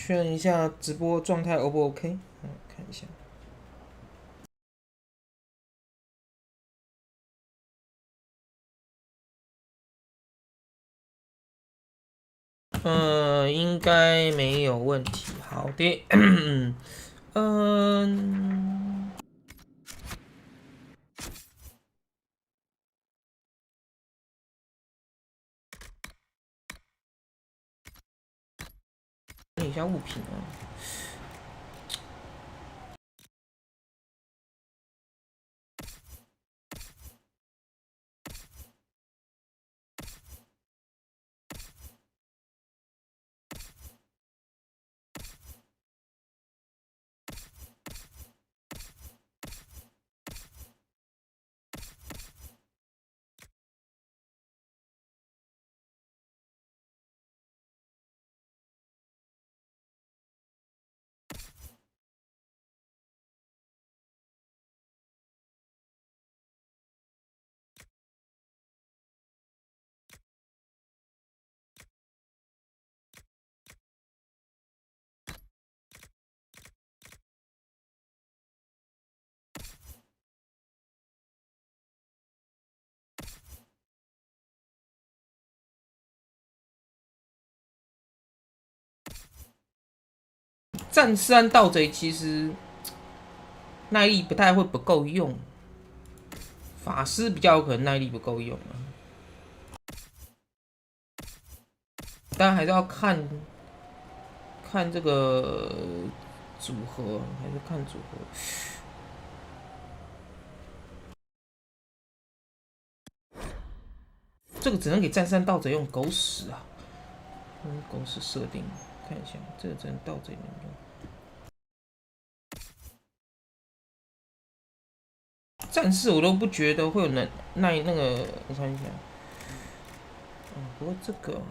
确认一下直播状态 O 不 OK？看一下。应该没有问题。好的，整理一下物品啊。战士和盗贼其实耐力不太会不够用，法师比较有可能耐力不够用啊。当然还是要看这个组合，还是看组合。这个只能给战士和盗贼用，狗屎啊！狗屎设定，看一下，这个只能盗贼能用。战士我都不觉得会有耐那个，我看一下。不过这个，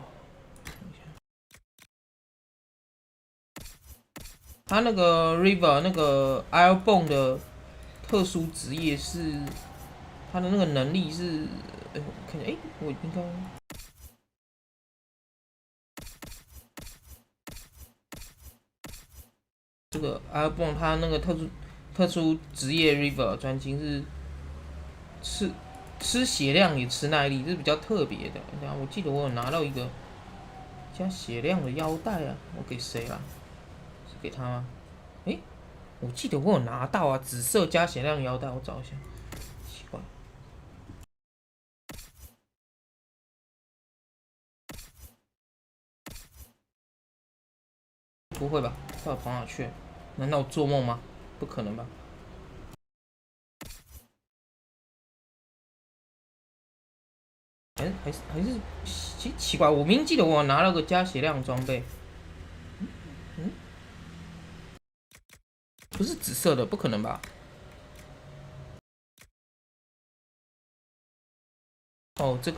他那个 River 那个 Iron 的特殊职业是他的那个能力是，我看一下，我应该这个 Iron 他那个特殊职业 River 专精是吃血量也吃耐力，这是比较特别的。然后我记得我有拿到一个加血量的腰带啊，我给谁啊？是给他吗？我记得我有拿到啊，紫色加血量腰带，我找一下，奇怪。不会吧？到底跑哪去？难道我做梦吗？不可能吧？还是奇怪，我明记得我拿了个加血量装备，不是紫色的，不可能吧？哦，这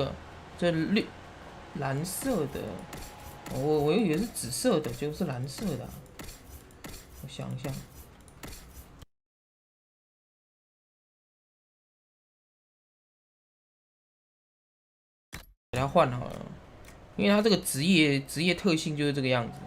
蓝色的，我以为是紫色的，结果是蓝色的啊。我想一下，给它换好了，因为它这个职业特性就是这个样子。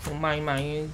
我卖一卖，因为。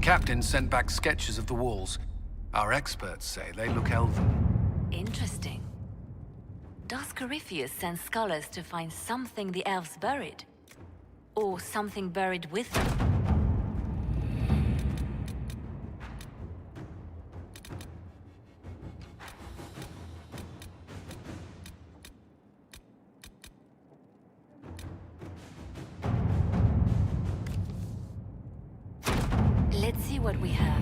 Captain sent back sketches of the walls. Our experts say they look elven. Interesting. Does Corypheus send scholars to find something the elves buried? Or something buried with them? Let's see what we have.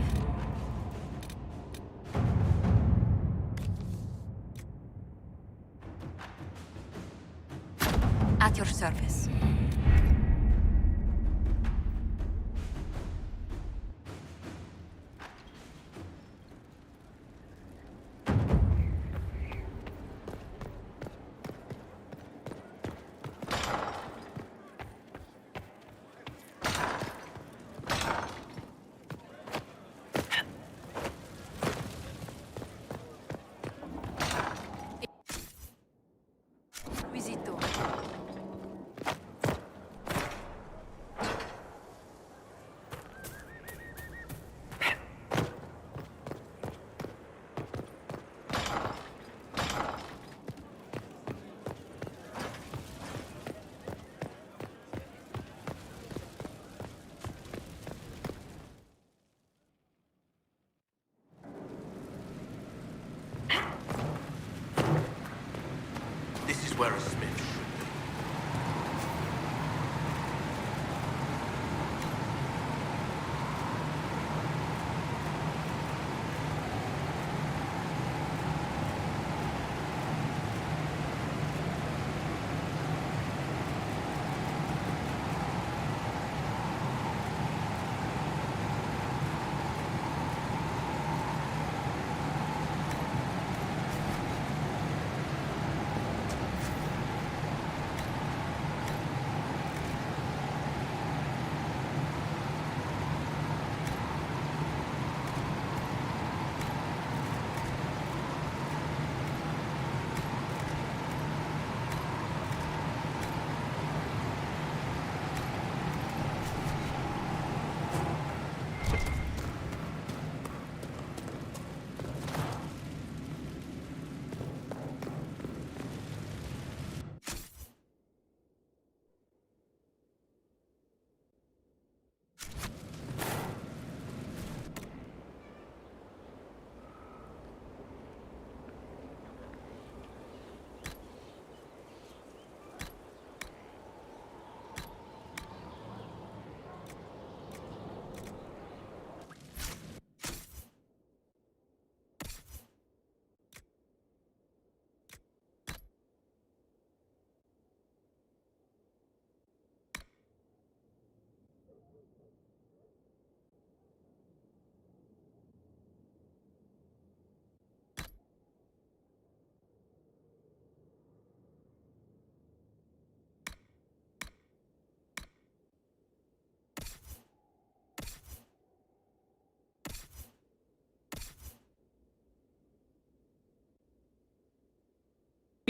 At your service. Visito. This is where a smith should be.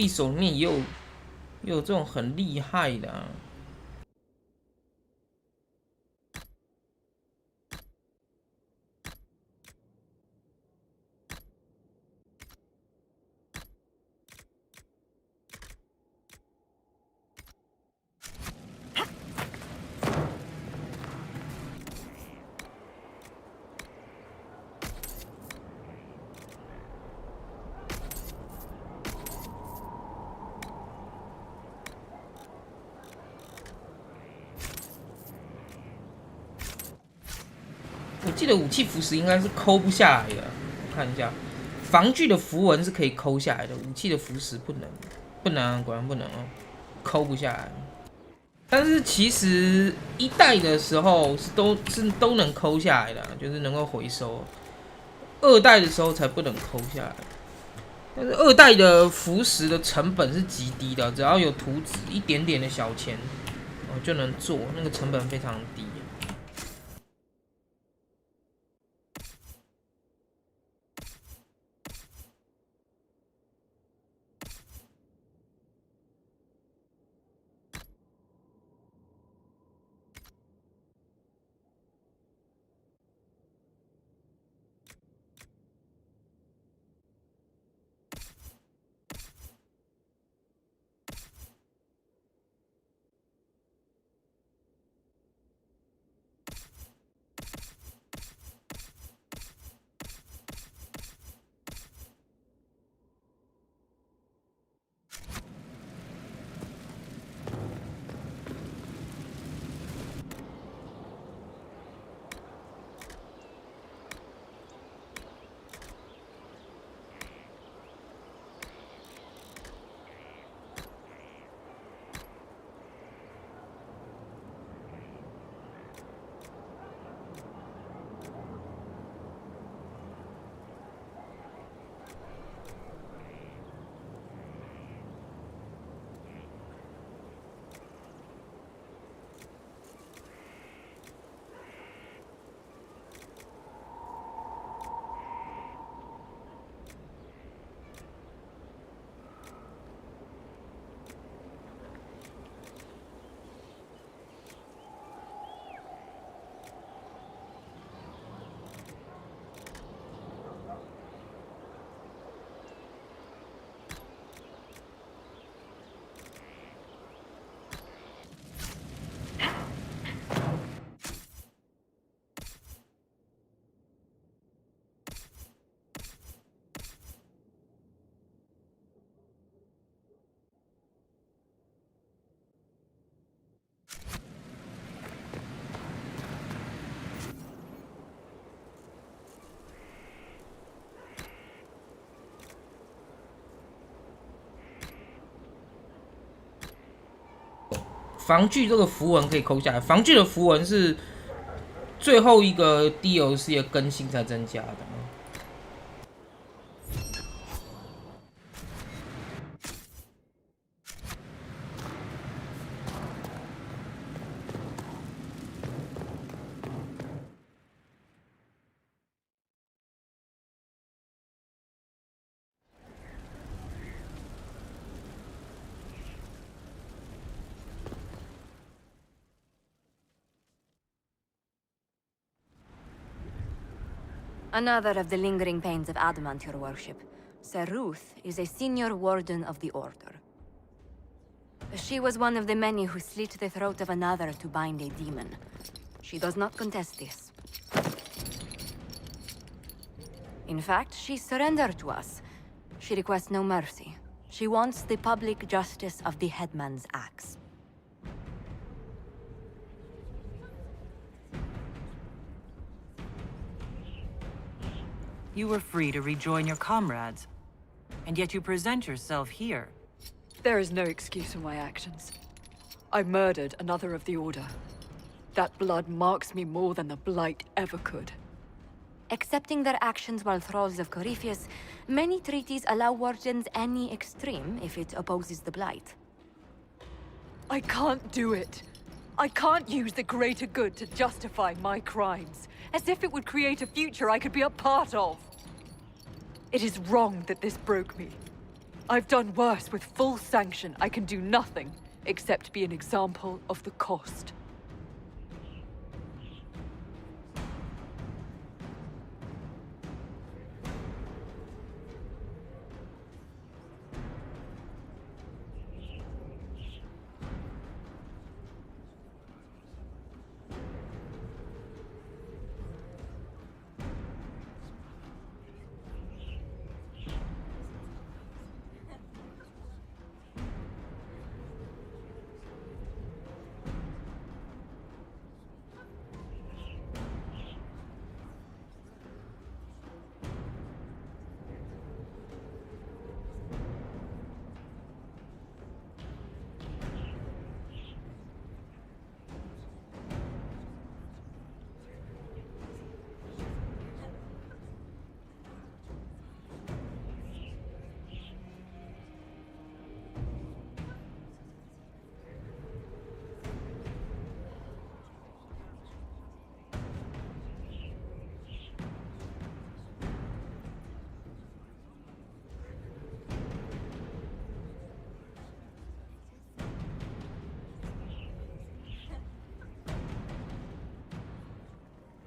匕首里面也有这种很厉害的啊。我记得武器符石应该是抠不下来的，我看一下，防具的符文是可以抠下来的，武器的符石不能，果然不能哦，抠不下来。但是其实一代的时候都能抠下来的，就是能够回收。二代的时候才不能抠下来。但是二代的符石的成本是极低的，只要有图纸一点点的小钱，就能做，那个成本非常低。防具这个符文可以抠下来，防具的符文是最后一个 DLC 的更新才增加的。Another of the lingering pains of adamant, your worship. Sir Ruth is a senior warden of the Order. She was one of the many who slit the throat of another to bind a demon. She does not contest this. In fact, she surrendered to us. She requests no mercy. She wants the public justice of the headman's axe. You were free to rejoin your comrades, and yet you present yourself here. There is no excuse for my actions. I murdered another of the Order. That blood marks me more than the Blight ever could. Accepting their actions while thralls of Corypheus, many treaties allow wardens any extreme if it opposes the Blight. I can't do it. I can't use the greater good to justify my crimes, as if it would create a future I could be a part of. It is wrong that this broke me. I've done worse with full sanction. I can do nothing except be an example of the cost.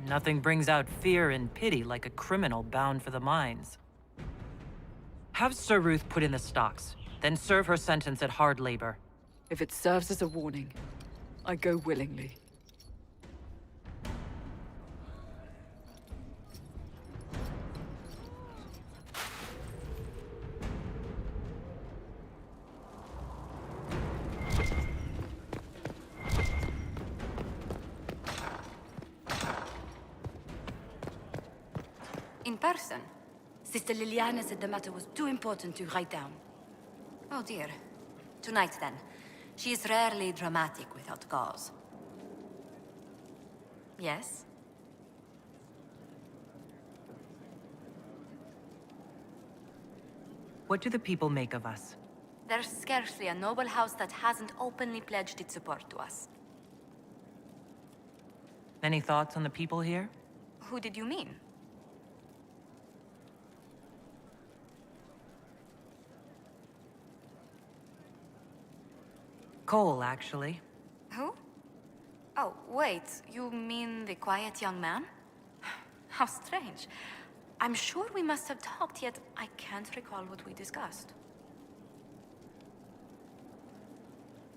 Nothing brings out fear and pity like a criminal bound for the mines. Have Sir Ruth put in the stocks, then serve her sentence at hard labor. If it serves as a warning, I go willingly. In person. Sister Liliana said the matter was too important to write down. Oh dear. Tonight then. She is rarely dramatic without cause. Yes? What do the people make of us? There's scarcely a noble house that hasn't openly pledged its support to us. Any thoughts on the people here? Who did you mean? Cole, actually. Who? Oh, wait, you mean the quiet young man? How strange. I'm sure we must have talked, yet I can't recall what we discussed.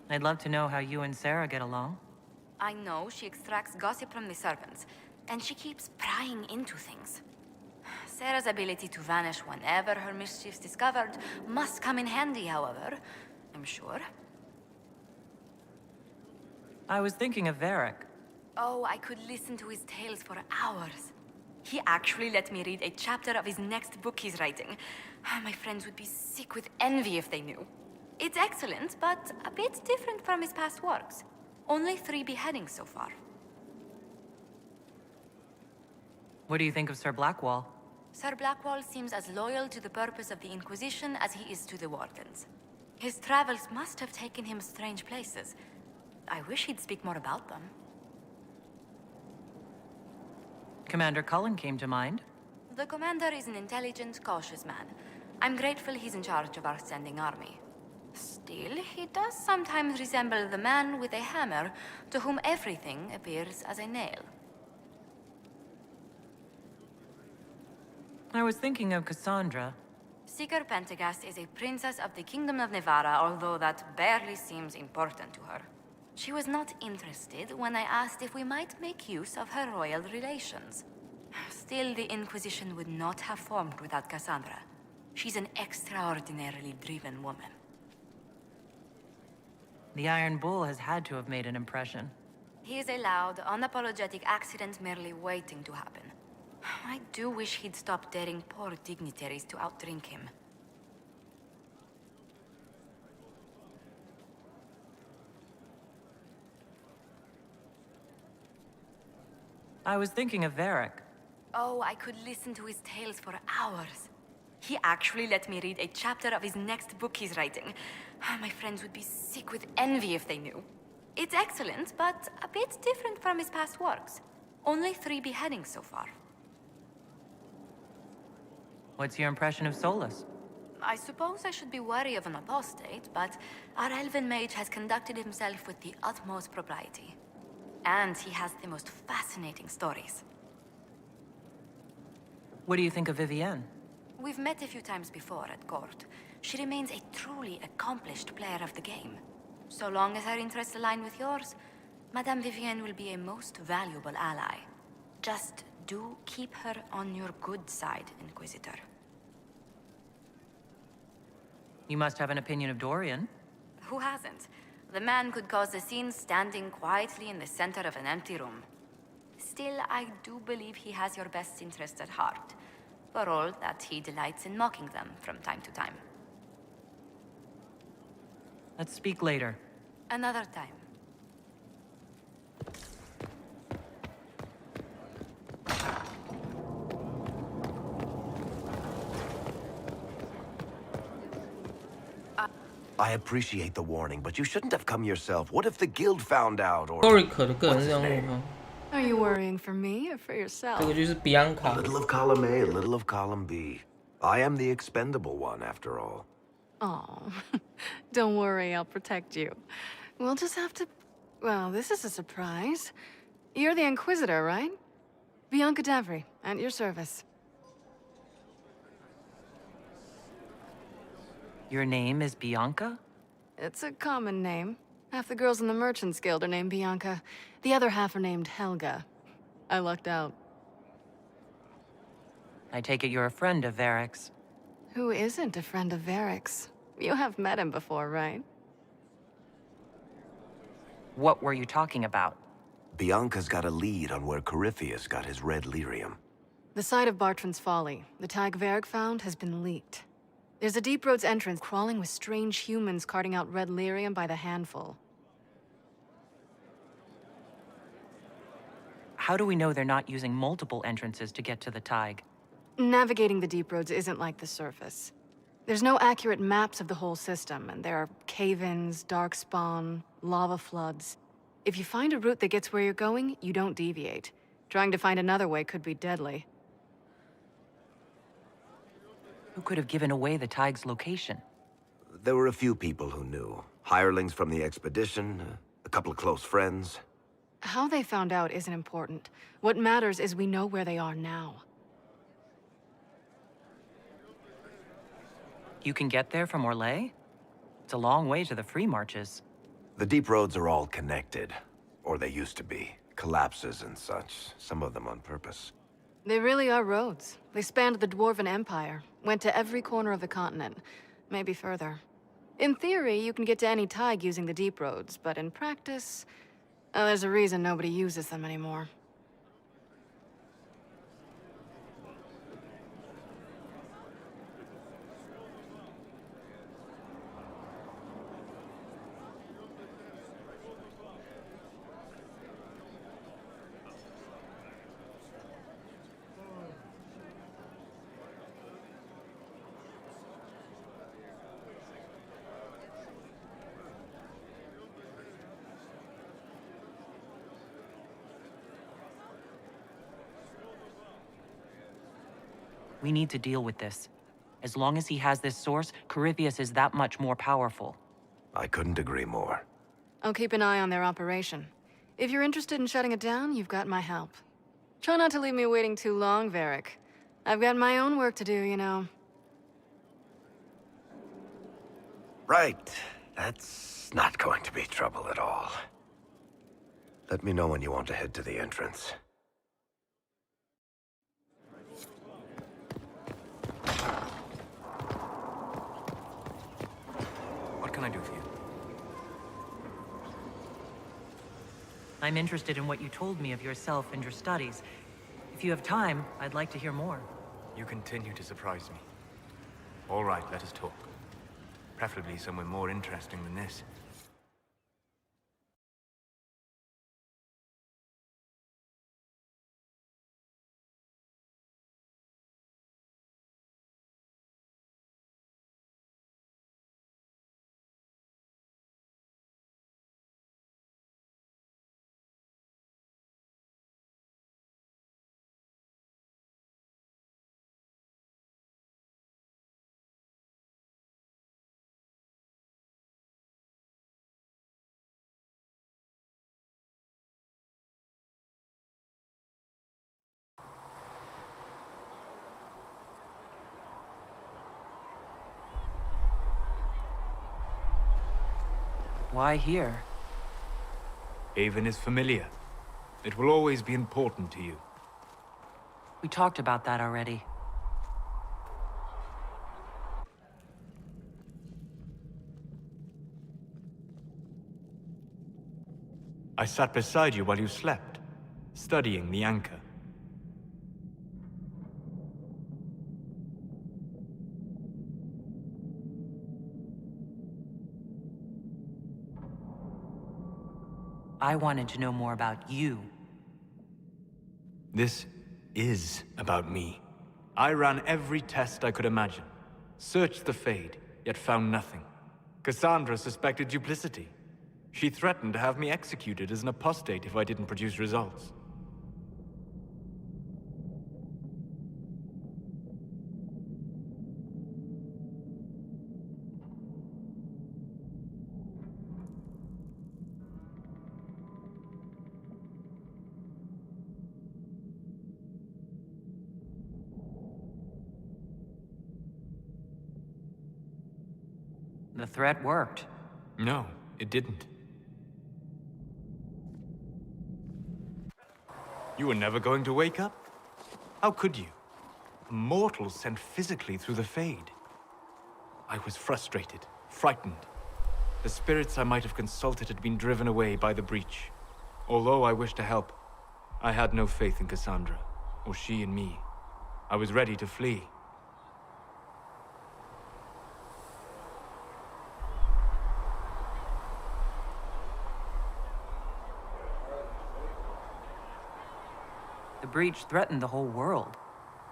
I'd love to know how you and Sarah get along. I know she extracts gossip from the servants, and she keeps prying into things. Sarah's ability to vanish whenever her mischief's discovered must come in handy, however, I'm sure. I was thinking of Varric. Oh, I could listen to his tales for hours. He actually let me read a chapter of his next book he's writing. My friends would be sick with envy if they knew. It's excellent, but a bit different from his past works. Only 3 beheadings so far. What do you think of Sir Blackwall? Sir Blackwall seems as loyal to the purpose of the Inquisition as he is to the Wardens. His travels must have taken him strange places. I wish he'd speak more about them. Commander Cullen came to mind. The commander is an intelligent, cautious man. I'm grateful he's in charge of our standing army. Still, he does sometimes resemble the man with a hammer to whom everything appears as a nail. I was thinking of Cassandra. Seeker Pentagast is a princess of the Kingdom of Nevarra, although that barely seems important to her. She was not interested when I asked if we might make use of her royal relations. Still, the Inquisition would not have formed without Cassandra. She's an extraordinarily driven woman. The Iron Bull has had to have made an impression. He is a loud, unapologetic accident merely waiting to happen. I do wish he'd stop daring poor dignitaries to outdrink him. I was thinking of Varric. Oh, I could listen to his tales for hours. He actually let me read a chapter of his next book he's writing. My friends would be sick with envy if they knew. It's excellent, but a bit different from his past works. Only 3 beheadings so far. What's your impression of Solus? I suppose I should be wary of an apostate, but our elven mage has conducted himself with the utmost propriety. And he has the most fascinating stories. What do you think of Vivienne? We've met a few times before at court. She remains a truly accomplished player of the game. So long as her interests align with yours, Madame Vivienne will be a most valuable ally. Just do keep her on your good side, Inquisitor. You must have an opinion of Dorian. Who hasn't? The man could cause a scene standing quietly in the center of an empty room. Still, I do believe he has your best interests at heart, for all that he delights in mocking them from time to time. Let's speak later. Another time. I appreciate the warning, but you shouldn't have come yourself. What if the guild found out, or... Oric 的个人任务吗？ Are you worrying for me or for yourself? 这个就是 A Bianca。 little of column A, a little of column B. I am the expendable one, after all. Oh, don't worry, I'll protect you. We'll just have to... Well, this is a surprise. You're the Inquisitor, right? Bianca Davry, at your service. Your name is Bianca? It's a common name. Half the girls in the Merchants Guild are named Bianca. The other half are named Helga. I lucked out. I take it you're a friend of Varric's. Who isn't a friend of Varric's? You have met him before, right? What were you talking about? Bianca's got a lead on where Corypheus got his red lyrium. The site of Bartran's Folly, the tag Varric found, has been leaked. There's a Deep Roads entrance crawling with strange humans carting out red lyrium by the handful. How do we know they're not using multiple entrances to get to the Tig? Navigating the Deep Roads isn't like the surface. There's no accurate maps of the whole system, and there are cave-ins, darkspawn, lava floods. If you find a route that gets where you're going, you don't deviate. Trying to find another way could be deadly. Who could have given away the Tig's location? There were a few people who knew. Hirelings from the expedition, a couple of close friends. How they found out isn't important. What matters is we know where they are now. You can get there from Orlais? It's a long way to the free marches. The deep roads are all connected. Or they used to be. Collapses and such, some of them on purpose. They really are roads. They spanned the Dwarven Empire, went to every corner of the continent, maybe further. In theory, you can get to any Tig using the deep roads, but in practice, there's a reason nobody uses them anymore. We need to deal with this. As long as he has this source, Corypheus is that much more powerful. I couldn't agree more. I'll keep an eye on their operation. If you're interested in shutting it down, you've got my help. Try not to leave me waiting too long, Varric. I've got my own work to do, you know. Right. That's not going to be trouble at all. Let me know when you want to head to the entrance. What can I do for you? I'm interested in what you told me of yourself and your studies. If you have time, I'd like to hear more. You continue to surprise me. All right, let us talk. Preferably somewhere more interesting than this. Why here? Haven is familiar. It will always be important to you. We talked about that already. I sat beside you while you slept, studying the anchor. I wanted to know more about you. This is about me. I ran every test I could imagine. Searched the Fade, yet found nothing. Cassandra suspected duplicity. She threatened to have me executed as an apostate if I didn't produce results. The threat worked. No, it didn't. You were never going to wake up? How could you? A mortal sent physically through the Fade. I was frustrated, frightened. The spirits I might have consulted had been driven away by the breach. Although I wished to help, I had no faith in Cassandra, or she in me. I was ready to flee. The breach threatened the whole world.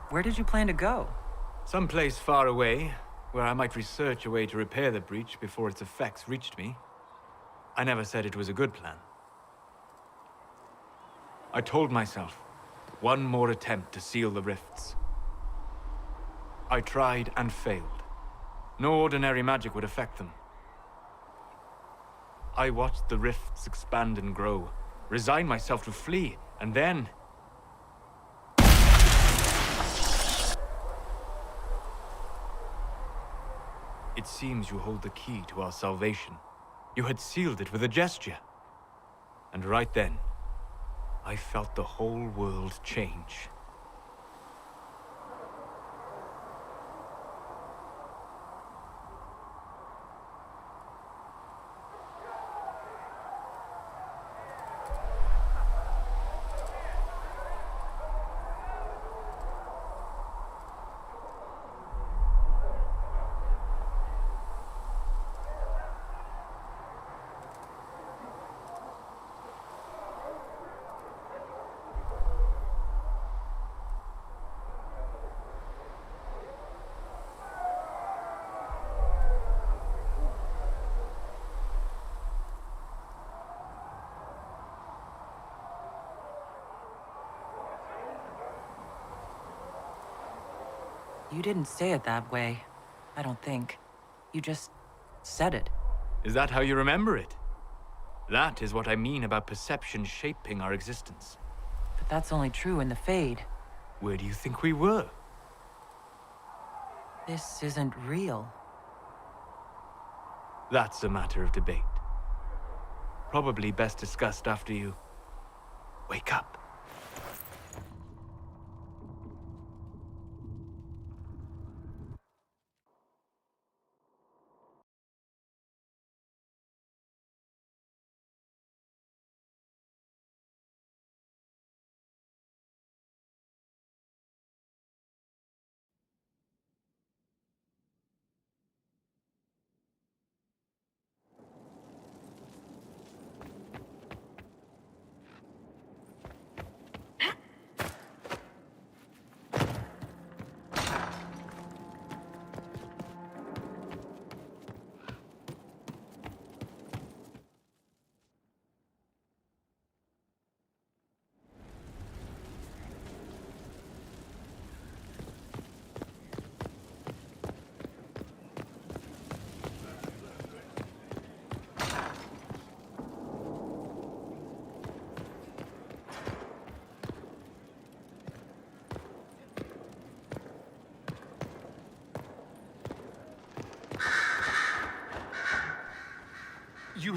Where did you plan to go? Someplace far away, where I might research a way to repair the breach before its effects reached me. I never said it was a good plan. I told myself, one more attempt to seal the rifts. I tried and failed. No ordinary magic would affect them. I watched the rifts expand and grow, resigned myself to flee, and then... It seems you hold the key to our salvation. You had sealed it with a gesture. And right then, I felt the whole world change. You didn't say it that way. I don't think. You just said it. Is that how you remember it? That is what I mean about perception shaping our existence. But that's only true in the Fade. Where do you think we were? This isn't real. That's a matter of debate. Probably best discussed after you wake up.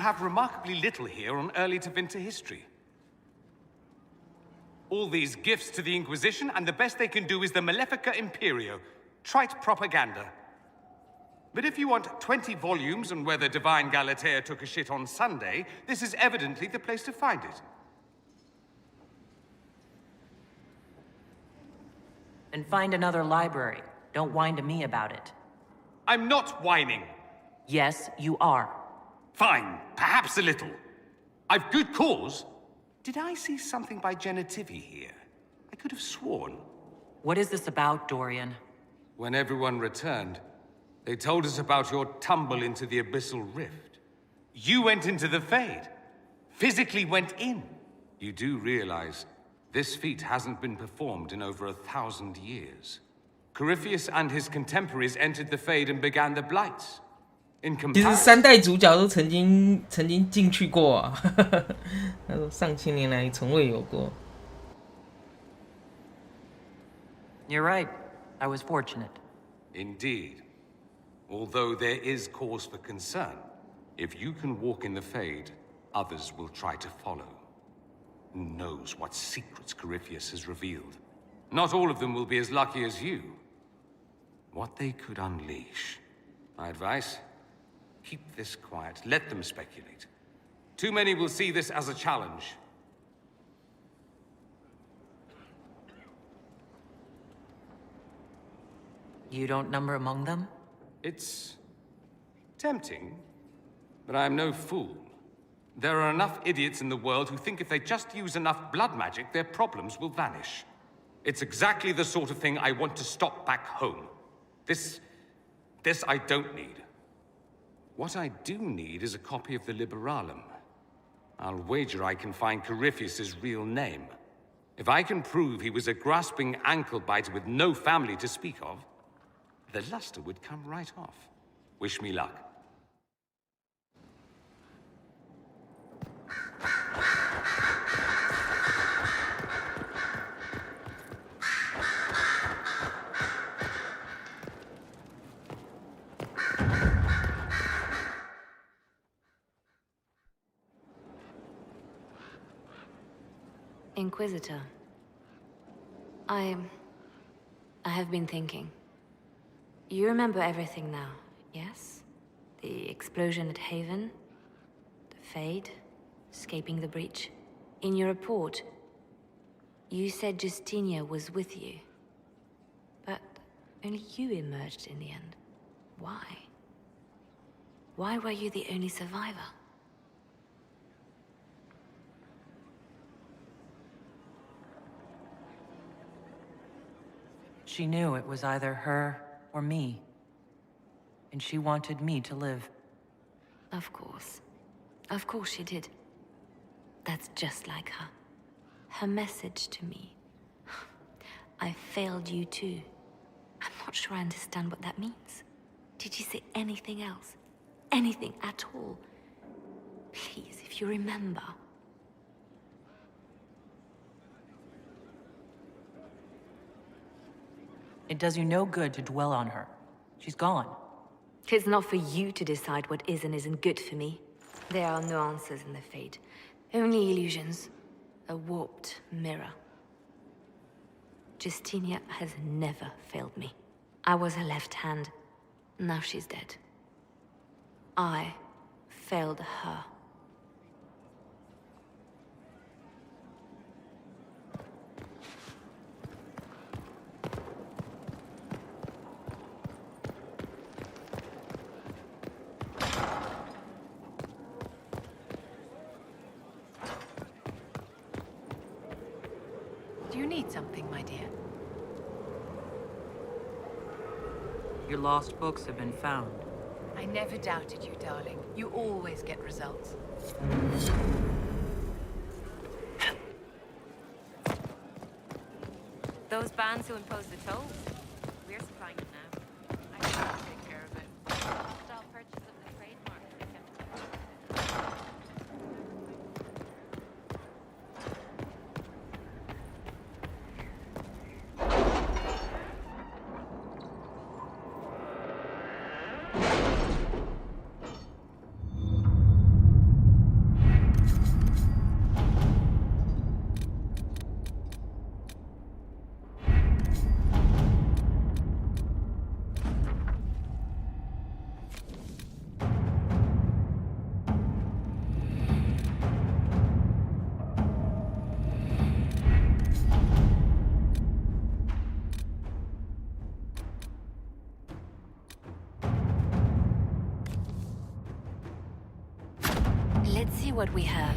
have remarkably little here on early to winter history. All these gifts to the Inquisition, and the best they can do is the Malefica Imperio. Trite propaganda. But if you want 20 volumes on whether Divine Galatea took a shit on Sunday, this is evidently the place to find it. And find another library. Don't whine to me about it. I'm not whining. Yes, you are. Fine, perhaps a little. I've good cause. Did I see something by Genitivi here? I could have sworn. What is this about, Dorian? When everyone returned, they told us about your tumble into the Abyssal Rift. You went into the Fade. Physically went in. You do realize this feat hasn't been performed in over 1,000 years. Corypheus and his contemporaries entered the Fade and began the Blights. In 其实 comparison, 3代主角都曾经进去过啊，他说上千年来从未有过。You're right. I was fortunate. Indeed. Although there is cause for concern. If you can walk in the Fade, others will try to follow. Who knows what secrets Corypheus has revealed? Not all of them will be as lucky as you. What they could unleash. My advice? Keep this quiet. Let them speculate. Too many will see this as a challenge. You don't number among them? It's tempting, but I'm no fool. There are enough idiots in the world who think if they just use enough blood magic, their problems will vanish. It's exactly the sort of thing I want to stop back home. This I don't need. What I do need is a copy of the Liberalum. I'll wager I can find Corypheus's real name. If I can prove he was a grasping ankle-biter with no family to speak of, the luster would come right off. Wish me luck. Inquisitor. I have been thinking. You remember everything now, yes? The explosion at Haven, the Fade, escaping the breach. In your report, you said Justinia was with you. But only you emerged in the end. Why? Why were you the only survivor? She knew it was either her or me. And she wanted me to live. Of course. Of course she did. That's just like her. Her message to me. I failed you too. I'm not sure I understand what that means. Did you say anything else? Anything at all? Please, if you remember. It does you no good to dwell on her. She's gone. It's not for you to decide what is and isn't good for me. There are no answers in the Fate. Only illusions. A warped mirror. Justinia has never failed me. I was her left hand. Now she's dead. I failed her. Do you need something, my dear? Your lost books have been found. I never doubted you, darling. You always get results. Those bands who impose the tolls? We're supplying them now. I can take care of it. Stop purchase of the trademark to be kept. what we have.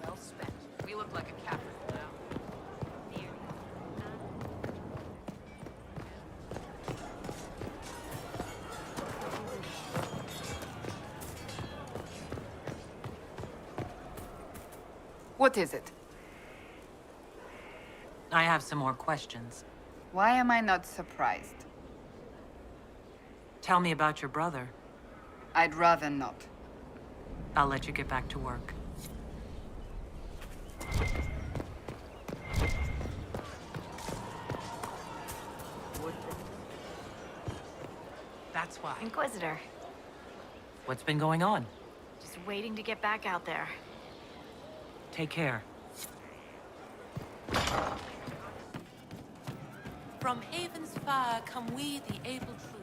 Well spent. We look like a capital now. What is it? I have some more questions. Why am I not surprised? Tell me about your brother. I'd rather not. I'll let you get back to work. That's why. Inquisitor. What's been going on? Just waiting to get back out there. Take care. From havens far come we, the able true.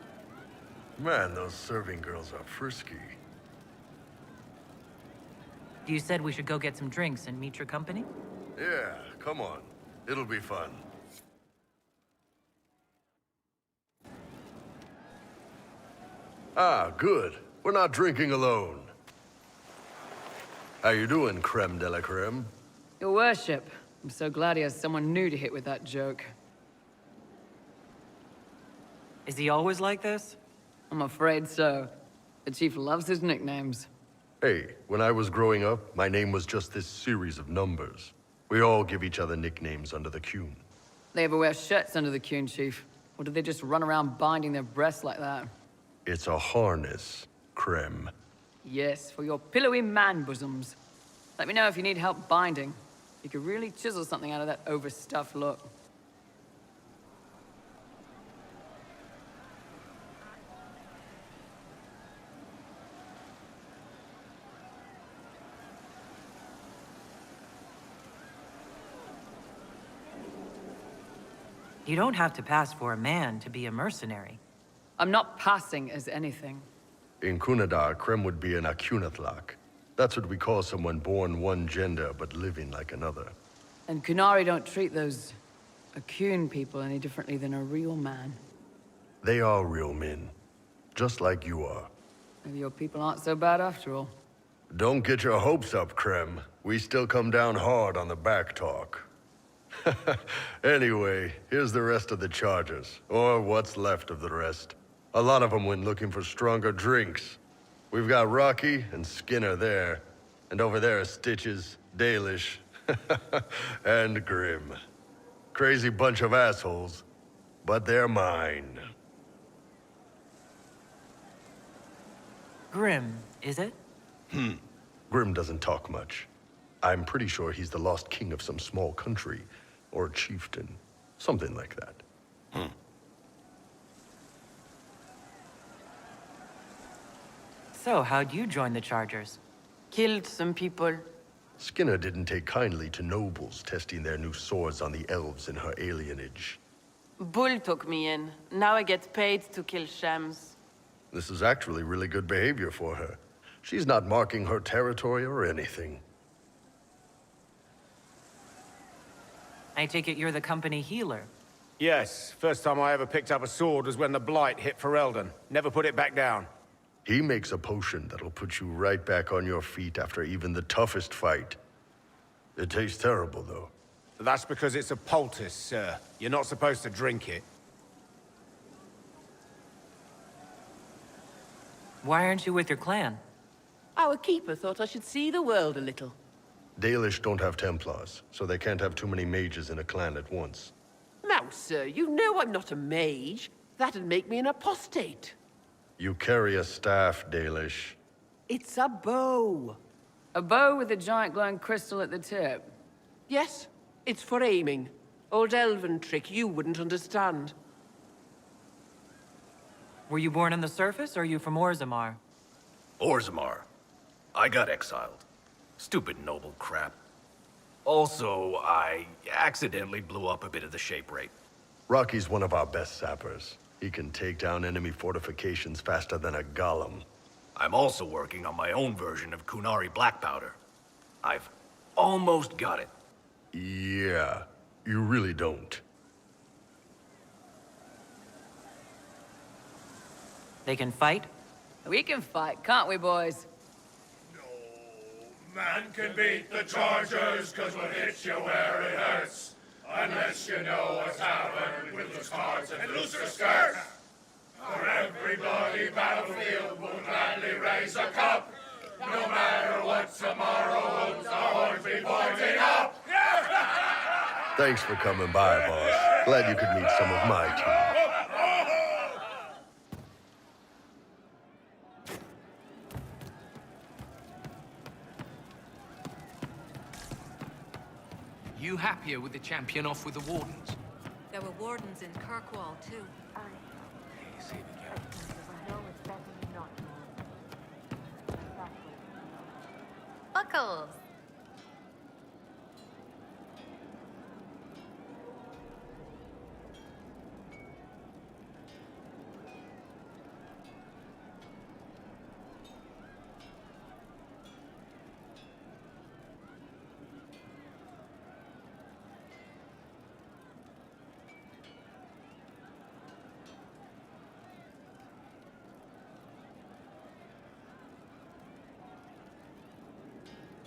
Man, those serving girls are frisky. You said we should go get some drinks and meet your company? Yeah, come on. It'll be fun. Ah, good. We're not drinking alone. How you doing, creme de la creme? Your worship. I'm so glad he has someone new to hit with that joke. Is he always like this? I'm afraid so. The chief loves his nicknames. Hey, when I was growing up, my name was just this series of numbers. We all give each other nicknames under the Qun. They ever wear shirts under the Qun, chief? Or do they just run around binding their breasts like that? It's a harness, creme. Yes, for your pillowy man bosoms. Let me know if you need help binding. You could really chisel something out of that overstuffed look. You don't have to pass for a man to be a mercenary. I'm not passing as anything. In Kunadar, creme would be an Akunatlak. That's what we call someone born one gender but living like another. And Kunari don't treat those Akun people any differently than a real man. They are real men, just like you are. Maybe your people aren't so bad after all. Don't get your hopes up, creme. We still come down hard on the back talk. Anyway, here's the rest of the charges, or what's left of the rest. A lot of them went looking for stronger drinks. We've got Rocky and Skinner there, and over there are Stitches, Dalish, and Grim. Crazy bunch of assholes, but they're mine. Grim, is it? Grim doesn't talk much. I'm pretty sure he's the lost king of some small country, or chieftain, something like that. So, how'd you join the Chargers? Killed some people. Skinner didn't take kindly to nobles testing their new swords on the elves in her alienage. Bull took me in. Now I get paid to kill shams. This is actually really good behavior for her. She's not marking her territory or anything. I take it you're the company healer. Yes. First time I ever picked up a sword was when the Blight hit Ferelden. Never put it back down. He makes a potion that'll put you right back on your feet after even the toughest fight. It tastes terrible, though. That's because it's a poultice, sir. You're not supposed to drink it. Why aren't you with your clan? Our keeper thought I should see the world a little. Dalish don't have Templars, so they can't have too many mages in a clan at once. Now, sir, you know I'm not a mage. That'd make me an apostate. You carry a staff, Dalish. It's a bow. A bow with a giant glowing crystal at the tip. Yes, it's for aiming. Old elven trick you wouldn't understand. Were you born on the surface, or are you from Orzammar? Orzammar. I got exiled. Stupid noble crap. Also, I accidentally blew up a bit of the shape rate. Rocky's one of our best sappers. He can take down enemy fortifications faster than a golem. I'm also working on my own version of Kunari black powder. I've almost got it. Yeah, you really don't. They can fight? We can fight, can't we, boys? Man can beat the Chargers, cause we'll hit you where it hurts. Unless you know what's happened with those cards and looser skirts. For every bloody battlefield, we'll gladly raise a cup. No matter what tomorrow holds, our horns be pointing up. Thanks for coming by, boss. Glad you could meet some of my team. You happier with the champion off with the Wardens? There were Wardens in Kirkwall, too. Please, here we go. Buckles!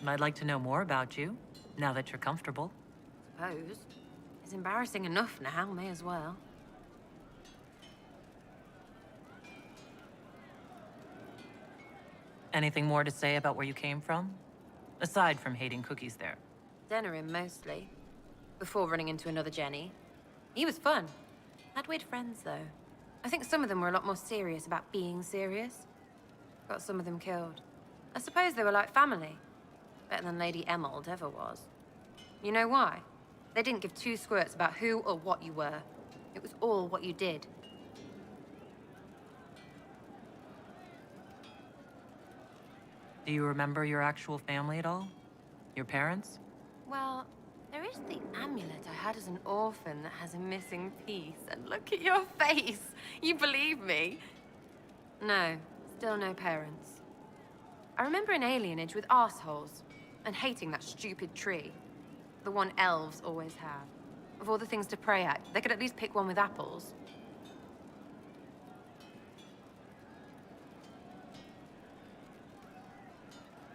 I'd like to know more about you, now that you're comfortable. Suppose. It's embarrassing enough now, may as well. Anything more to say about where you came from? Aside from hating cookies there. Denerim, mostly. Before running into another Jenny. He was fun. Had weird friends, though. I think some of them were a lot more serious about being serious. Got some of them killed. I suppose they were like family. Better than Lady Emerald ever was. You know why? They didn't give two squirts about who or what you were. It was all what you did. Do you remember your actual family at all? Your parents? Well, there is the amulet I had as an orphan that has a missing piece. And look at your face! You believe me? No, still no parents. I remember an alienage with arseholes. And hating that stupid tree. The one elves always have. Of all the things to pray at, they could at least pick one with apples.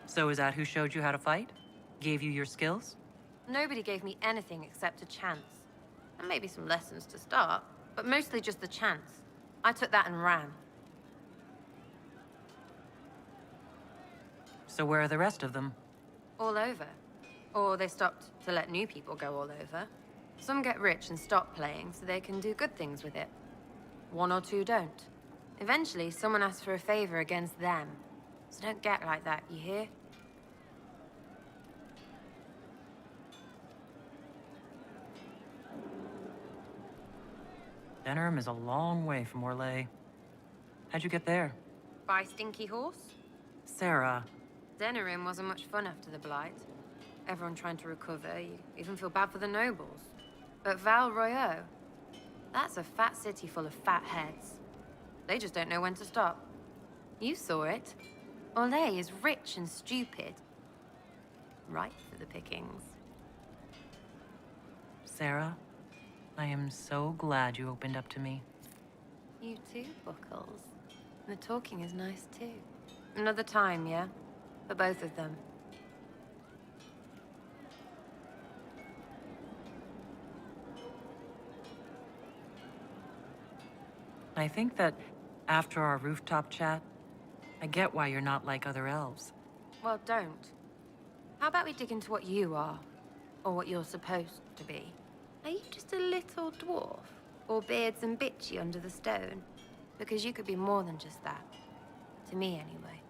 So is that who showed you how to fight? Gave you your skills? Nobody gave me anything except a chance. And maybe some lessons to start, but mostly just the chance. I took that and ran. So where are the rest of them? All over. Or they stopped to let new people go all over. Some get rich and stop playing so they can do good things with it. One or two don't. Eventually, someone asks for a favor against them. So don't get like that, you hear? Denerim is a long way from Orlais. How'd you get there? By Stinky Horse? Sarah. Denerim wasn't much fun after the Blight. Everyone trying to recover, you even feel bad for the nobles. But Val Royeaux, that's a fat city full of fat heads. They just don't know when to stop. You saw it. Orlais is rich and stupid. Right for the pickings. Sarah, I am so glad you opened up to me. You too, Buckles. The talking is nice too. Another time, yeah? For both of them. I think that after our rooftop chat, I get why you're not like other elves. Well, don't. How about we dig into what you are? Or what you're supposed to be? Are you just a little dwarf? Or beards and bitchy under the stone? Because you could be more than just that. To me, anyway.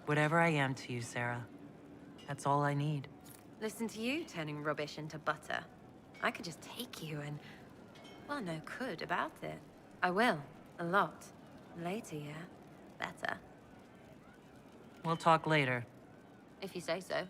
Whatever I am to you, Sarah, that's all I need. Listen to you turning rubbish into butter. I could just take you and... well, no could about it. I will. A lot. Later, yeah? Better. We'll talk later. If you say so.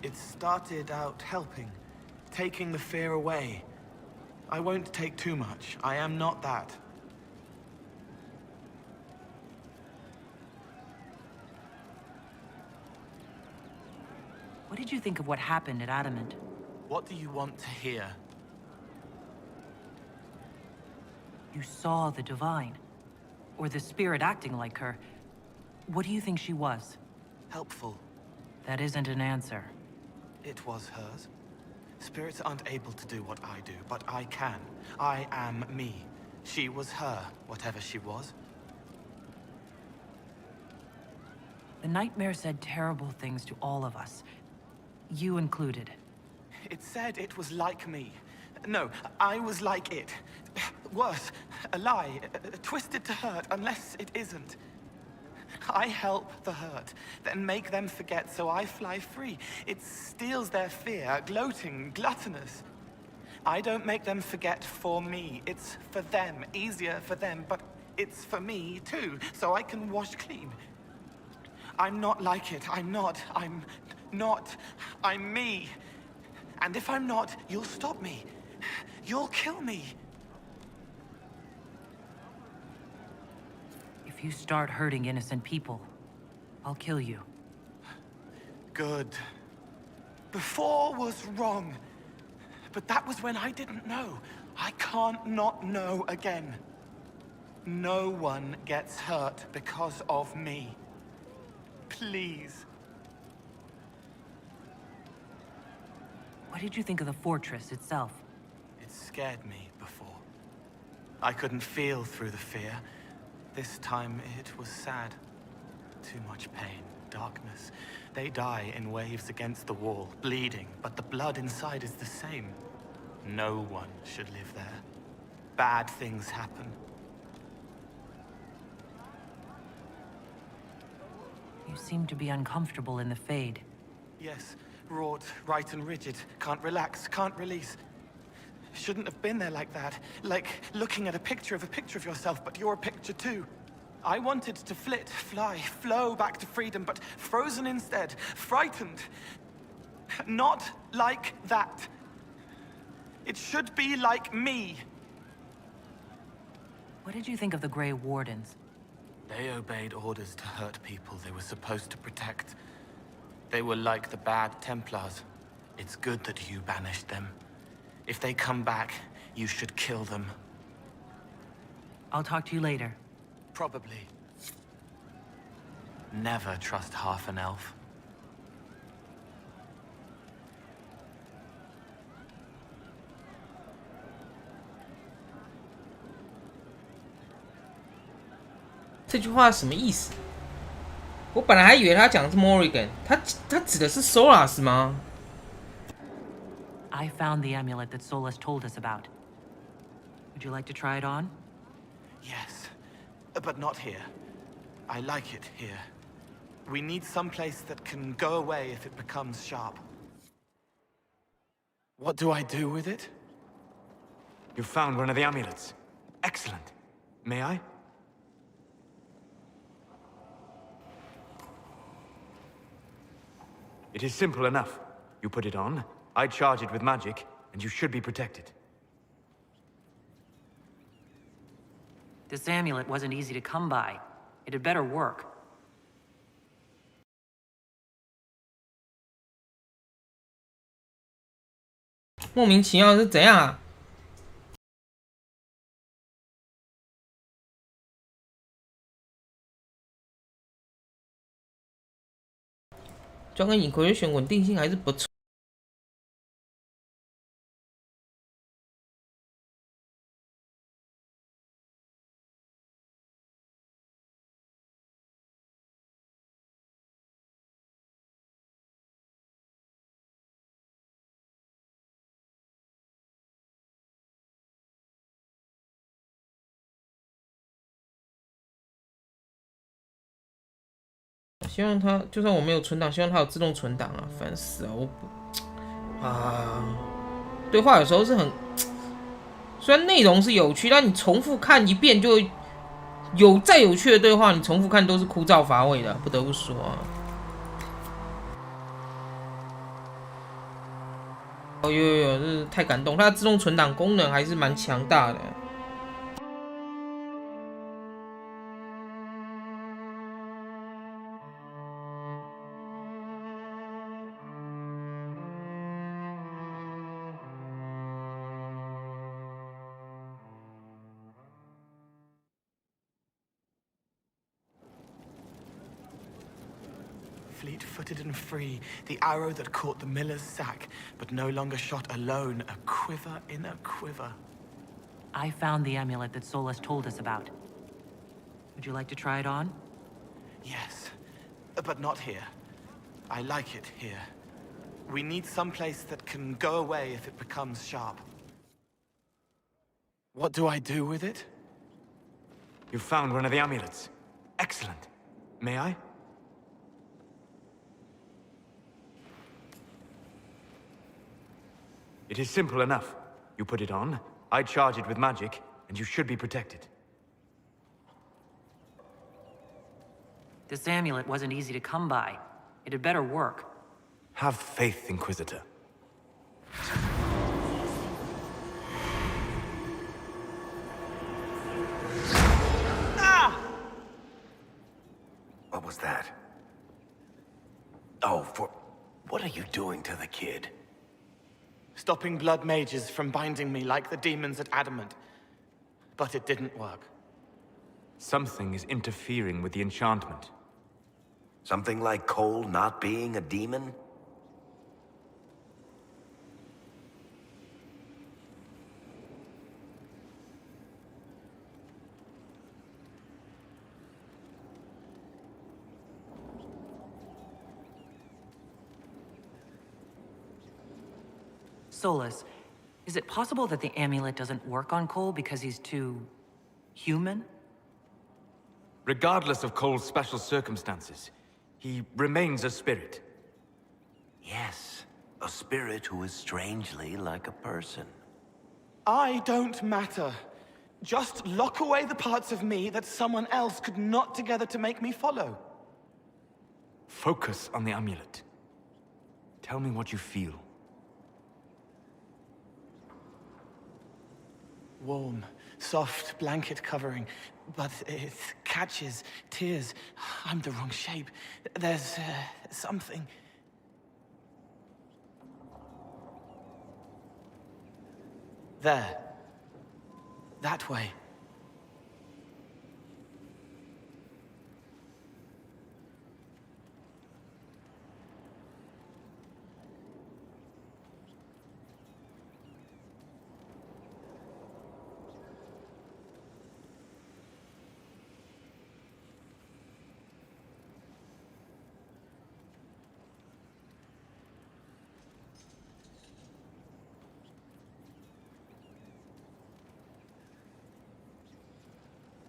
It started out helping, taking the fear away. I won't take too much. I am not that. What did you think of what happened at Adamant? What do you want to hear? You saw the Divine. Or the spirit acting like her. What do you think she was? Helpful. That isn't an answer. It was hers. Spirits aren't able to do what I do, but I can. I am me. She was her, whatever she was. The nightmare said terrible things to all of us. You included. It said it was like me. No, I was like it. Worse, a lie, twisted to hurt, unless it isn't. I help the hurt, then make them forget, so I fly free. It steals their fear, gloating, gluttonous. I don't make them forget for me. It's for them, easier for them, but it's for me too, so I can wash clean. I'm not like it. I'm not. I'm me. And if I'm not, you'll stop me. You'll kill me. If you start hurting innocent people, I'll kill you. Good. Before was wrong. But that was when I didn't know. I can't not know again. No one gets hurt because of me. Please. What did you think of the fortress itself? It scared me before. I couldn't feel through the fear. This time it was sad. Too much pain, darkness. They die in waves against the wall, bleeding, but the blood inside is the same. No one should live there. Bad things happen. You seem to be uncomfortable in the Fade. Yes, wrought, right and rigid. Can't relax, can't release. Shouldn't have been there like that. Like looking at a picture of yourself, but you're a picture too. I wanted to flit, fly, flow back to freedom, but frozen instead, frightened. Not like that. It should be like me. What did you think of the Grey Wardens? They obeyed orders to hurt people they were supposed to protect. They were like the bad Templars. It's good that you banished them. If they come back, you should kill them. I'll talk to you later. Probably. Never trust half an elf.这句话什么意思？我本来还以为他讲的是 Morrigan， 他指的是 Solas 吗？ I found the amulet that Solas told us about. Would you like to try it on? Yes, but not here. I like it here. We need some place that can go away if it becomes sharp. What do I do with it? You found one of the amulets. Excellent. May I? It is simple enough. You put it on, I charge it with magic, and you should be protected. This amulet wasn't easy to come by. It had better work. 莫名其妙是怎样啊？就跟Inquisition稳定性还是不错。希望它就算我没有存档，希望它有自动存档啊！烦死了，我不啊！对话有时候是很，虽然内容是有趣，但你重复看一遍就有再有趣的对话，你重复看都是枯燥乏味的，不得不说啊。哦，有，这是太感动，它的自动存档功能还是蛮强大的。Fleet-footed and free, the arrow that caught the miller's sack, but no longer shot alone, a quiver in a quiver. I found the amulet that Solus told us about. Would you like to try it on? Yes, but not here. I like it here. We need some place that can go away if it becomes sharp. What do I do with it? You found one of the amulets. Excellent. May I? It is simple enough. You put it on, I charge it with magic, and you should be protected. This amulet wasn't easy to come by. It had better work. Have faith, Inquisitor. What was that? Oh, what are you doing to the kid? Stopping blood mages from binding me like the demons at Adamant. But it didn't work. Something is interfering with the enchantment. Something like Cole not being a demon? Solus, is it possible that the amulet doesn't work on Cole because he's too... human? Regardless of Cole's special circumstances, he remains a spirit. Yes, a spirit who is strangely like a person. I don't matter. Just lock away the parts of me that someone else could knot together to make me follow. Focus on the amulet. Tell me what you feel. Warm, soft blanket covering, but it catches tears. I'm the wrong shape. There's something. There. That way.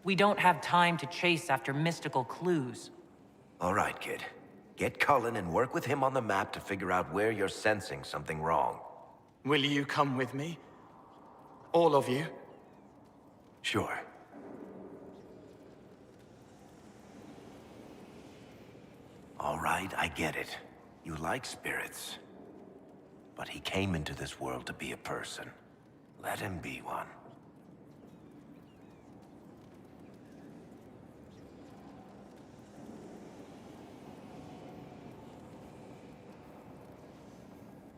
We don't have time to chase after mystical clues. All right, kid. Get Cullen and work with him on the map to figure out where you're sensing something wrong. Will you come with me? All of you? Sure. All right, I get it. You like spirits. But he came into this world to be a person. Let him be one.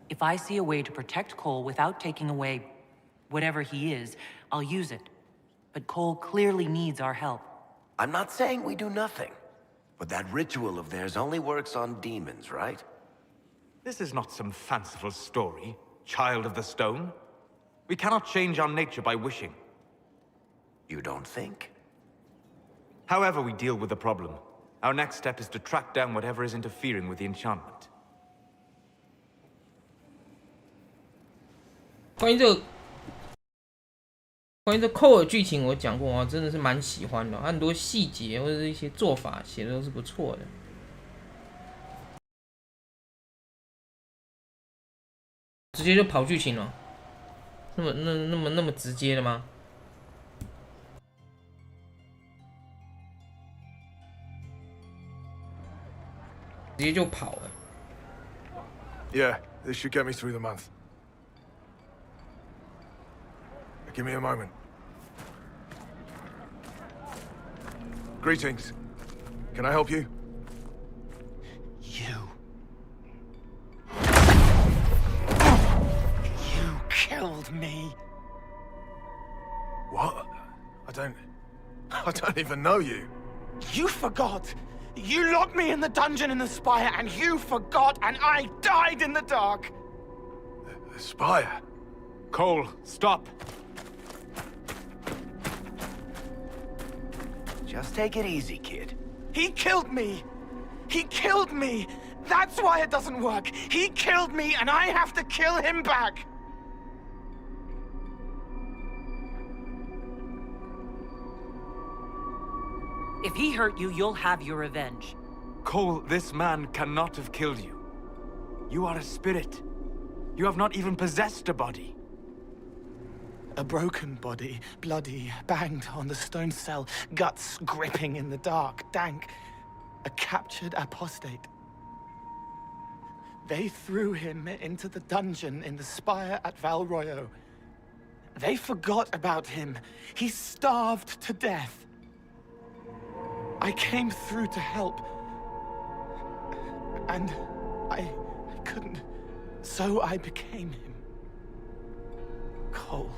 If I see a way to protect Cole without taking away whatever he is, I'll use it. But Cole clearly needs our help. I'm not saying we do nothing. But that ritual of theirs only works on demons, right? This is not some fanciful story, child of the stone. We cannot change our nature by wishing. You don't think? However we deal with the problem, our next step is to track down whatever is interfering with the enchantment. 关于这寇尔剧情，我讲过啊，真的是蛮喜欢的，很多细节或者是一些做法写的都是不错的。直接就跑剧情了，那么直接的吗？直接就跑了。 Yeah, this should get me through the month. Give me a moment. Greetings. Can I help you? You killed me. What? I don't even know you. You forgot. You locked me in the dungeon in the spire, and you forgot, and I died in the dark. The spire? Cole, stop. Just take it easy, kid. He killed me. He killed me. That's why it doesn't work. He killed me, and I have to kill him back. If he hurt you, you'll have your revenge. Cole, this man cannot have killed you. You are a spirit. You have not even possessed a body. A broken body, bloody, banged on the stone cell, guts gripping in the dark, dank. A captured apostate. They threw him into the dungeon in the spire at Val Royo. They forgot about him. He starved to death. I came through to help. And I couldn't. So I became him. Cole.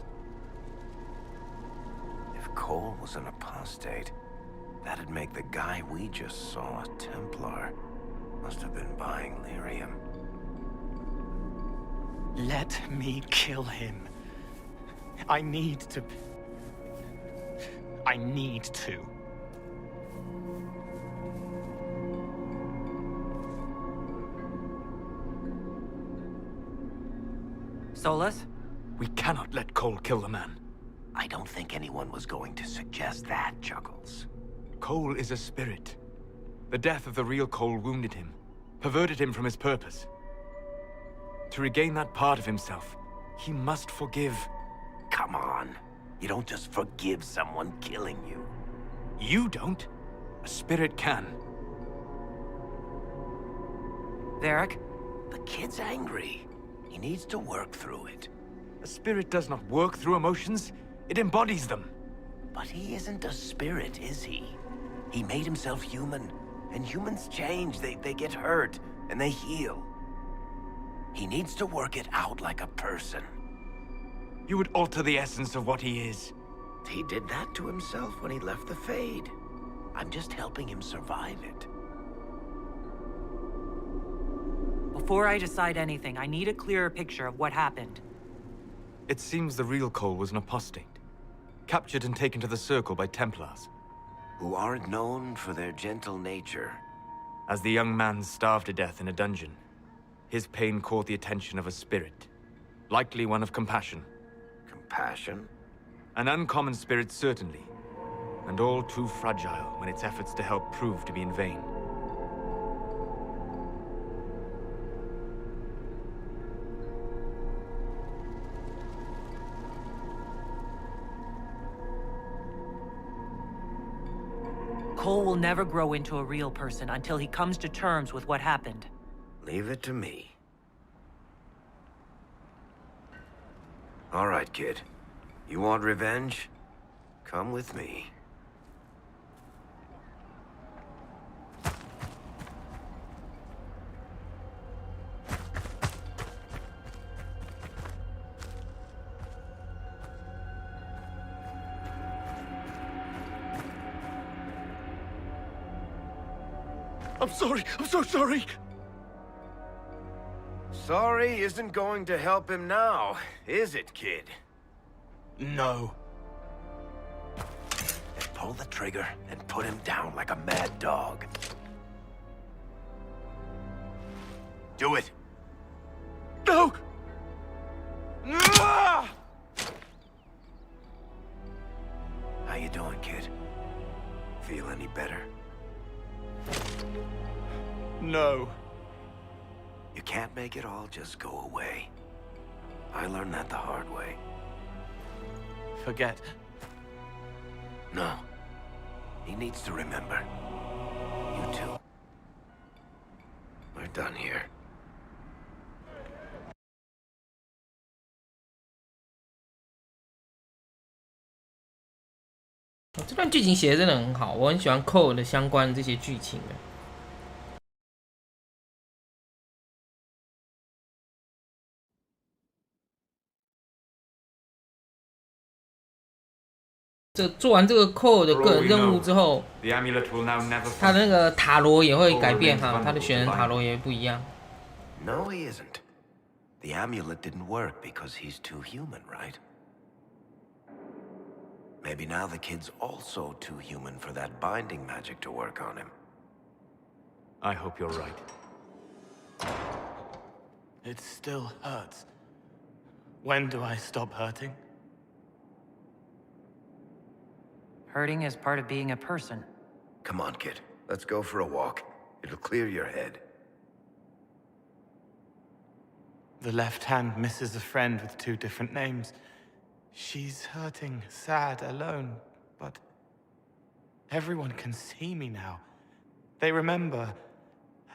If Cole was an apostate, that'd make the guy we just saw a Templar. Must have been buying lyrium. Let me kill him. I need to. Solus? We cannot let Cole kill the man. I don't think anyone was going to suggest that, Juggles. Cole is a spirit. The death of the real Cole wounded him, perverted him from his purpose. To regain that part of himself, he must forgive. Come on. You don't just forgive someone killing you. You don't. A spirit can. Varric? The kid's angry. He needs to work through it. A spirit does not work through emotions. It embodies them. But he isn't a spirit, is he? He made himself human. And humans change. They get hurt. And they heal. He needs to work it out like a person. You would alter the essence of what he is. He did that to himself when he left the Fade. I'm just helping him survive it. Before I decide anything, I need a clearer picture of what happened. It seems the real Cole was an apostate. Captured and taken to the Circle by Templars. Who aren't known for their gentle nature. As the young man starved to death in a dungeon, his pain caught the attention of a spirit. Likely one of compassion. Compassion? An uncommon spirit, certainly. And all too fragile when its efforts to help prove to be in vain. Cole will never grow into a real person until he comes to terms with what happened. Leave it to me. All right, kid. You want revenge? Come with me. I'm sorry. I'm so sorry. Sorry isn't going to help him now, is it, kid? No. Then pull the trigger and put him down like a mad dog. Do it. No! How you doing, kid? Feel any better? No. You can't make it all just go away. I learned that the hard way. Forget. No. He needs to remember. You too. We're done here. 但剧情写的真的很好，我很喜欢寇尔的相关这些剧情的。做完这个寇尔的个人任务之后，他的那个塔罗也会改变哈，他的选人塔罗也不一样。No, he isn't. The amulet didn't work because he's too human, right? Maybe now the kid's also too human for that binding magic to work on him. I hope you're right. It still hurts. When do I stop hurting? Hurting is part of being a person. Come on, kid. Let's go for a walk. It'll clear your head. The left hand misses a friend with 2 different names. She's hurting, sad, alone, but everyone can see me now. They remember.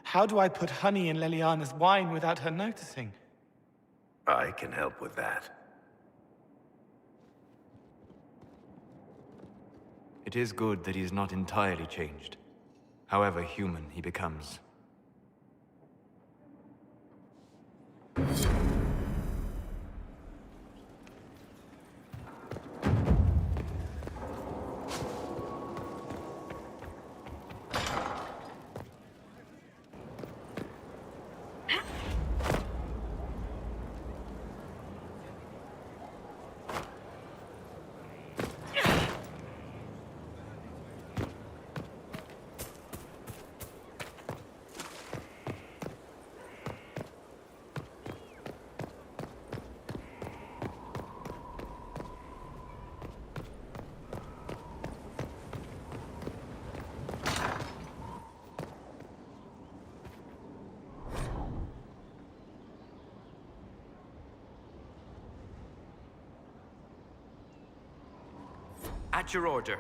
How do I put honey in Leliana's wine without her noticing? I can help with that. It is good that he is not entirely changed, however human he becomes. At your order.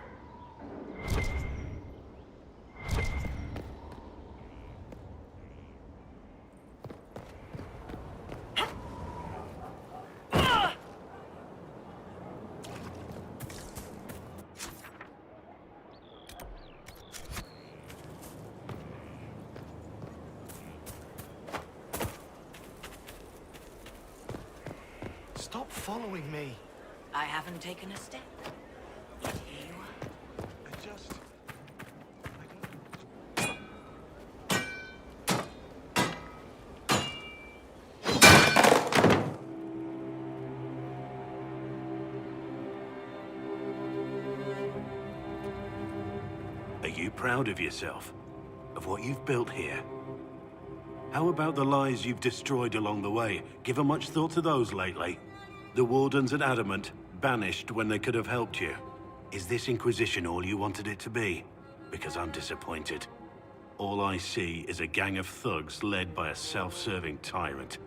Stop following me. I haven't taken a step. Are you proud of yourself? Of what you've built here? How about the lives you've destroyed along the way? Given much thought to those lately? The Wardens at Adamant, banished when they could have helped you. Is this Inquisition all you wanted it to be? Because I'm disappointed. All I see is a gang of thugs led by a self-serving tyrant.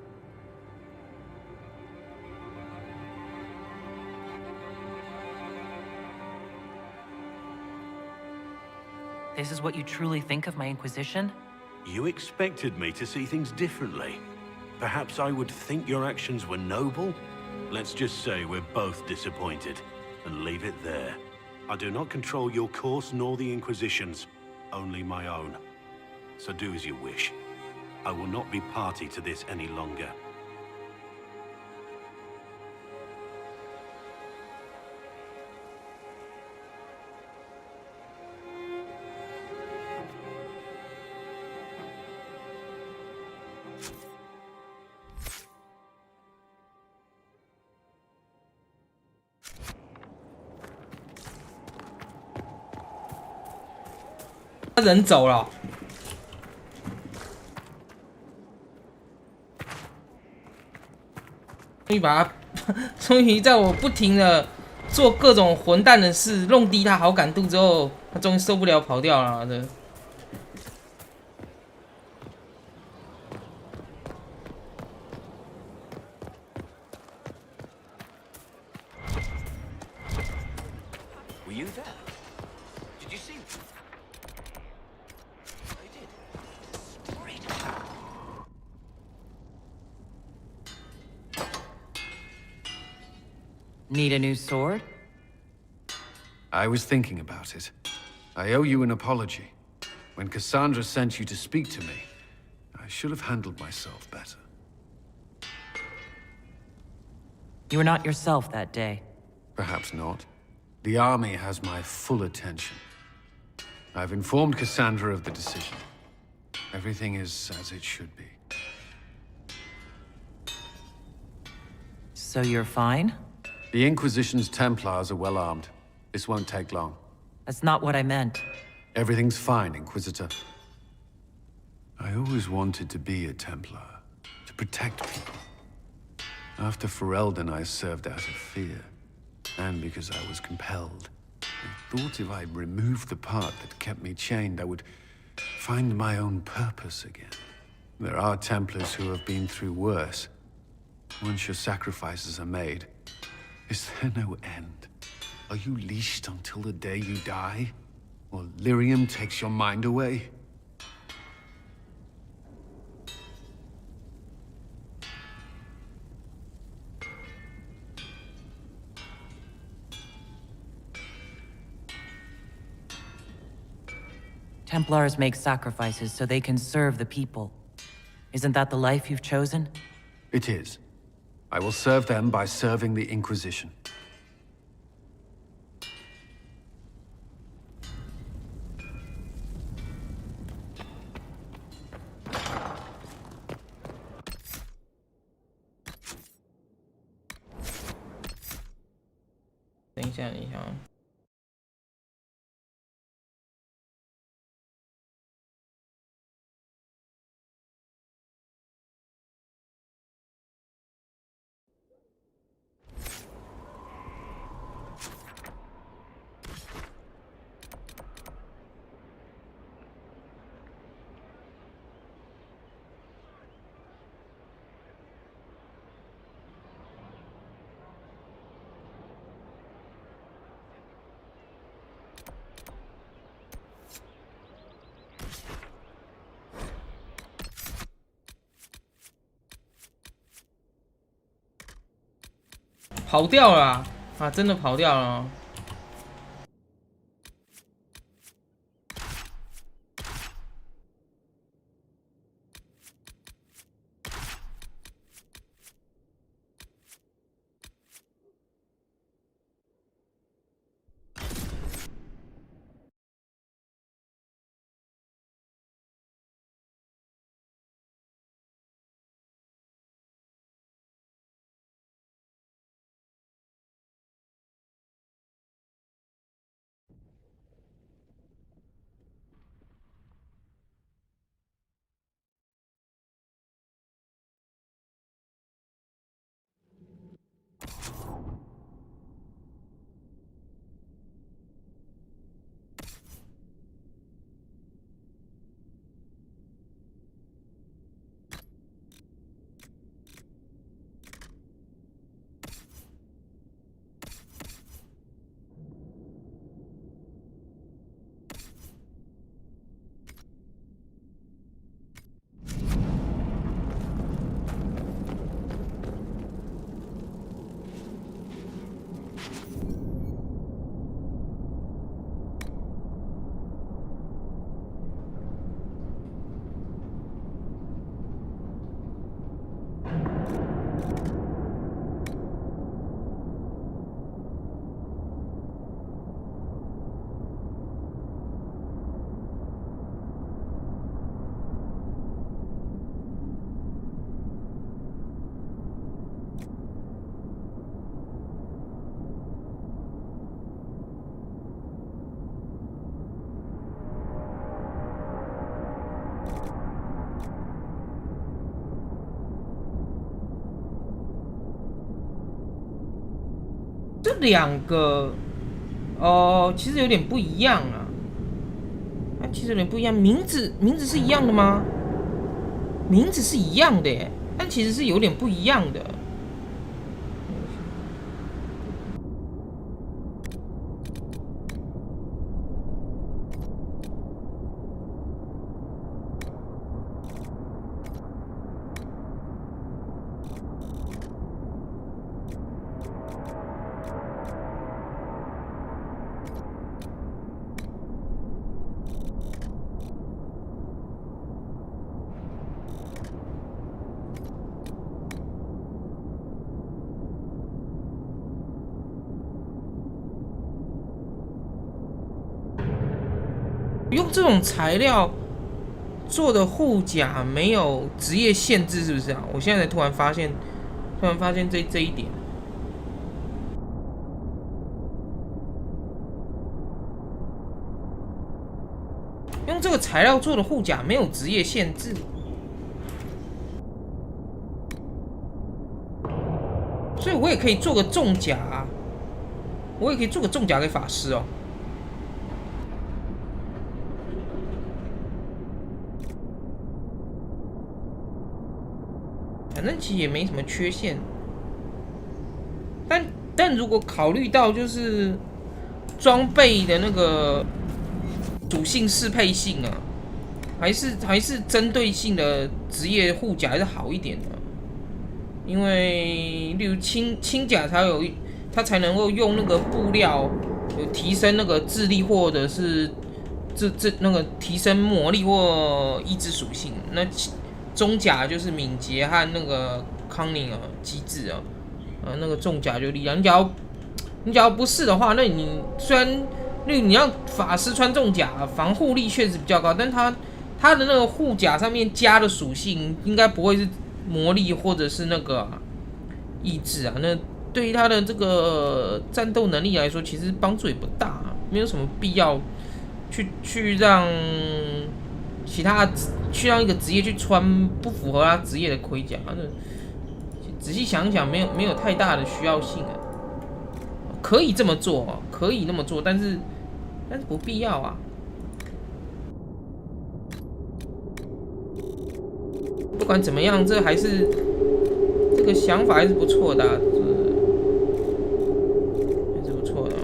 This is what you truly think of my Inquisition? You expected me to see things differently. Perhaps I would think your actions were noble? Let's just say we're both disappointed, and leave it there. I do not control your course nor the Inquisition's, only my own. So do as you wish. I will not be party to this any longer.他人走了，终于在我不停的做各种混蛋的事，弄低他好感度之后，他终于受不了跑掉了。这 Were you there? Did you see? I did. Need a new sword? I was thinking about it. I owe you an apology. When Cassandra sent you to speak to me, I should have handled myself better. You were not yourself that day. Perhaps not. The army has my full attention. I've informed Cassandra of the decision. Everything is as it should be. So you're fine? The Inquisition's Templars are well armed. This won't take long. That's not what I meant. Everything's fine, Inquisitor. I always wanted to be a Templar, to protect people. After Ferelden, I served out of fear, and because I was compelled. I thought if I removed the part that kept me chained, I would find my own purpose again. There are Templars who have been through worse. Once your sacrifices are made, is there no end? Are you leashed until the day you die? Or lyrium takes your mind away? Templars make sacrifices so they can serve the people. Isn't that the life you've chosen? It is. I will serve them by serving the Inquisition.等一下，跑掉了啊！真的跑掉了哦。这两个哦，其实有点不一样啊。其实有点不一样，名字是一样的吗？名字是一样的耶，但其实是有点不一样的。用这种材料做的护甲没有职业限制，是不是啊？我现在才突然发现这一点。用这个材料做的护甲没有职业限制，所以我也可以做个重甲啊，我也可以做个重甲给法师哦。反正其实也没什么缺陷，但如果考虑到就是装备的那个属性适配性啊，还是针对性的职业护甲还是好一点的，因为例如轻甲它才能够用那个布料有提升那个智力或者是那个提升魔力或意志属性，那中甲就是敏捷和那个cunning啊机智啊，那个重甲就力量。你假如不是的话，那你虽然你让法师穿重甲，防护力确实比较高，但他的那个护甲上面加的属性应该不会是魔力或者是那个意志啊，那对于他的这个战斗能力来说，其实帮助也不大，没有什么必要去让让一个职业去穿不符合他职业的盔甲，那仔细想想，没有太大的需要性啊。可以这么做，可以那么做，但是不必要啊。不管怎么样，这个想法还是不错的啊，还是不错的啊。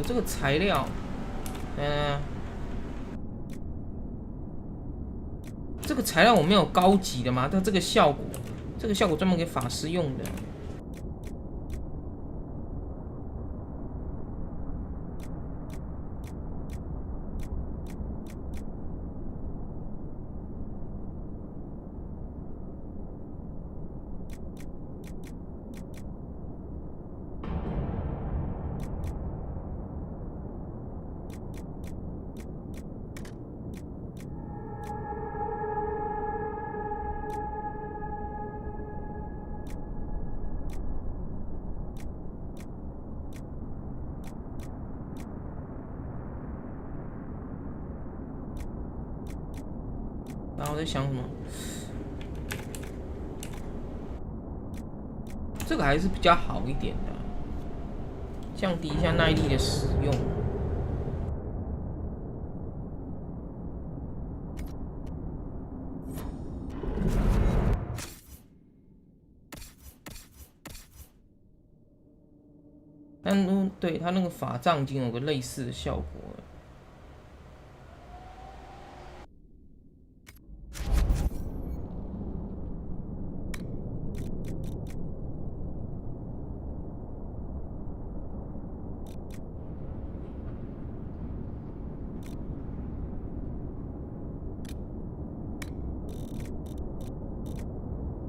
这个材料，这个材料我没有高级的嘛，它这个效果专门给法师用的。然后我在想什么？这个还是比较好一点的。降低一下耐力的使用。但对它那个法杖已经有个类似的效果了。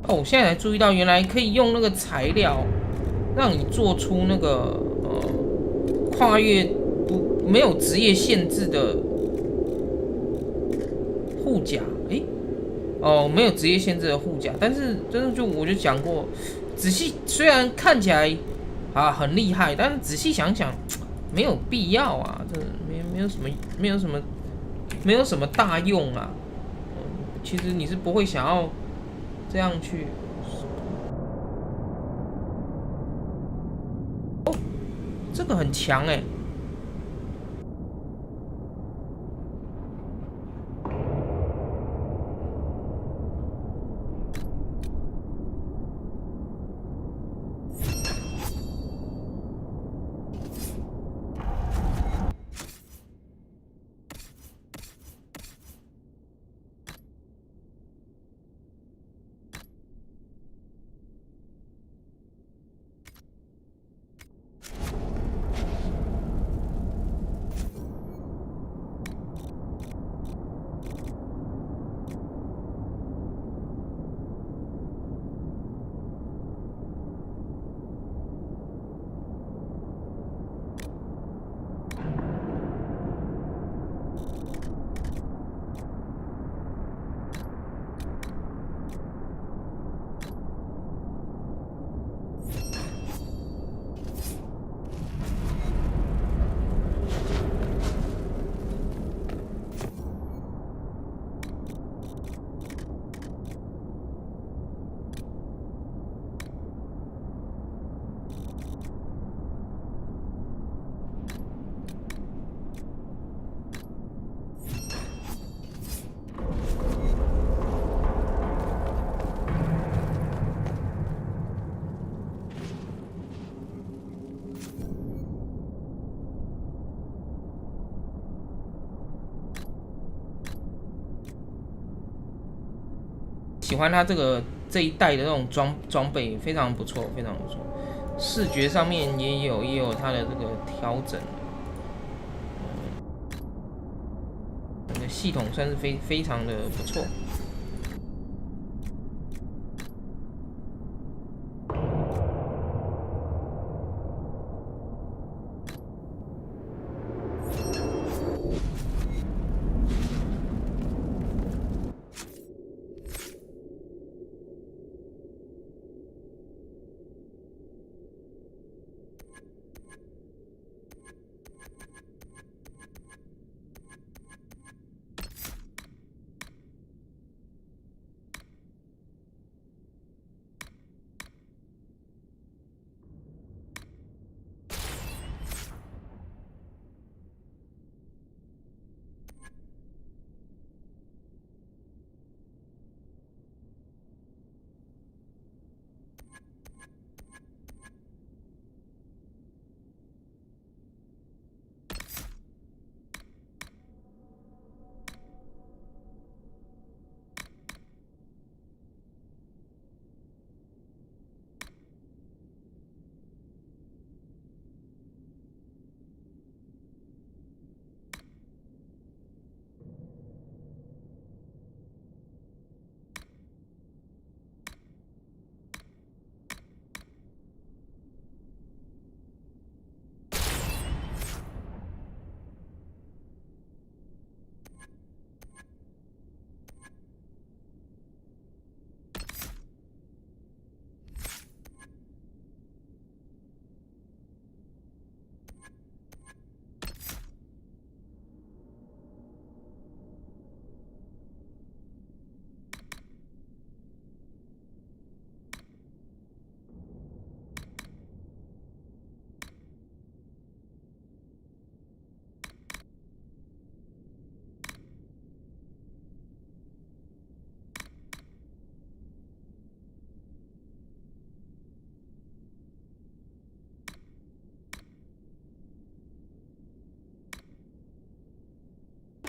哦，我现在才注意到，原来可以用那个材料，让你做出那个跨越没有职业限制的护甲。没有职业限制的护甲，但是真的我就讲过，仔细虽然看起来很厉害，但是仔细想想没有必要啊，这没有什么大用啊。其实你是不会想要这样去。哦，这个很强哎。喜欢它这一代的那种装备，非常不错，非常不错。视觉上面也有它的这个调整，整个系统算是非常的不错。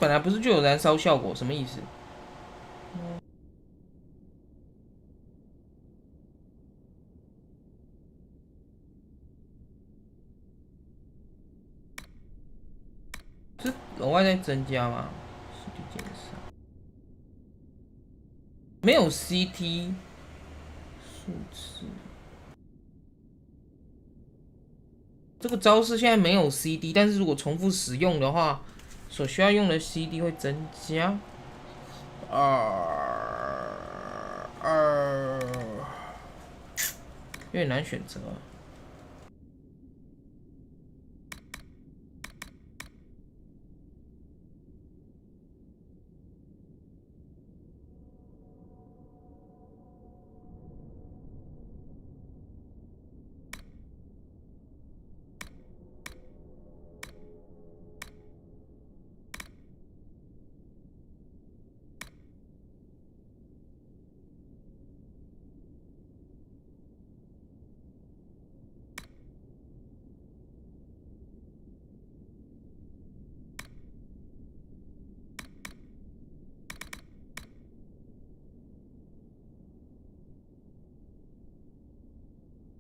本来不是就有燃烧效果，什么意思？是额外在增加吗？实体检查没有 CT 数字。这个招式现在没有 CD， 但是如果重复使用的话，所需要用的 CD 会增加。有点难选择。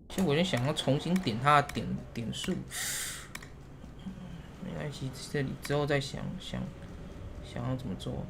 其实我就想要重新点它的点数，没关系，这里之后再想要怎么做。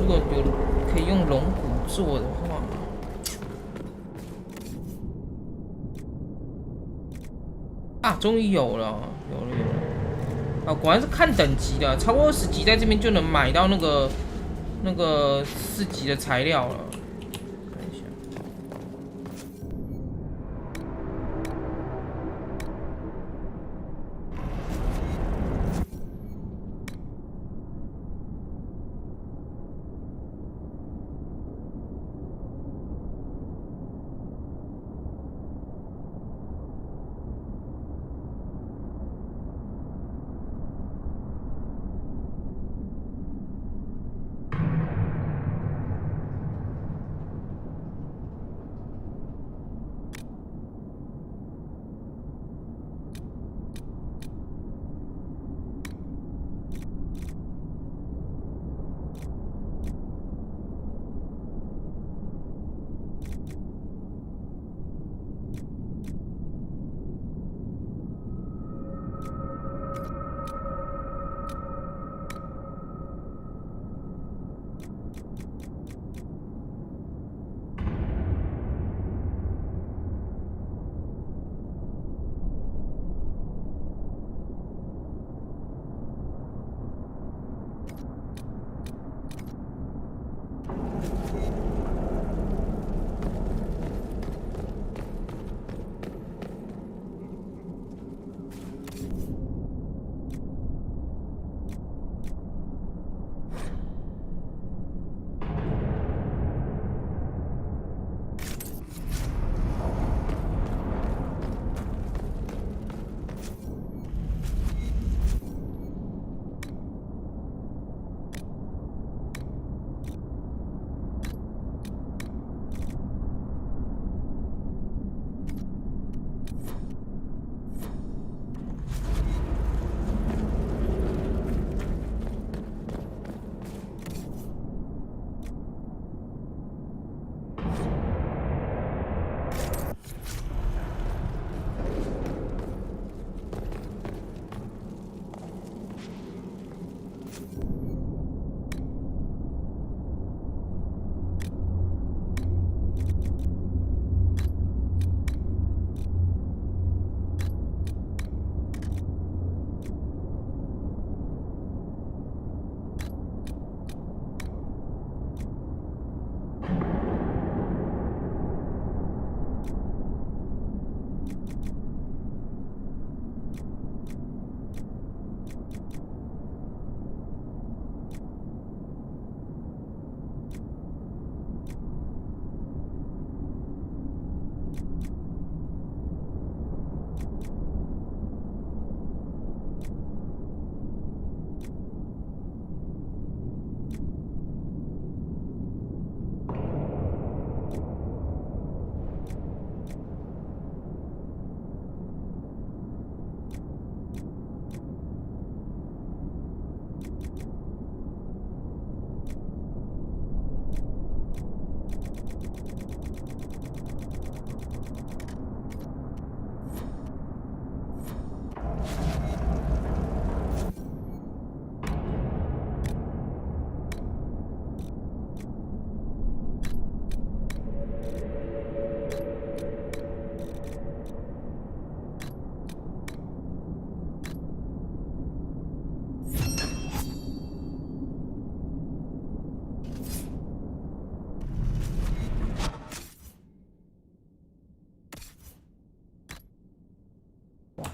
如果有可以用龙骨做的话，啊，终于有了，有了！啊，果然是看等级的，超过20级在这边就能买到那个4级的材料了。看一下。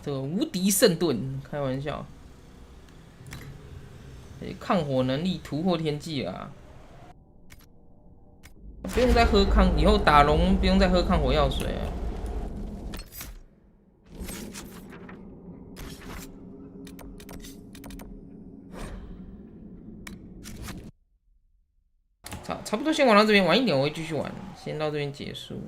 这个无敌圣盾，开玩笑。抗火能力突破天际了，不用再喝以后打龙不用再喝抗火药水了。差不多先玩到这边，晚一点我会继续玩，先到这边结束。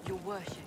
Your worship.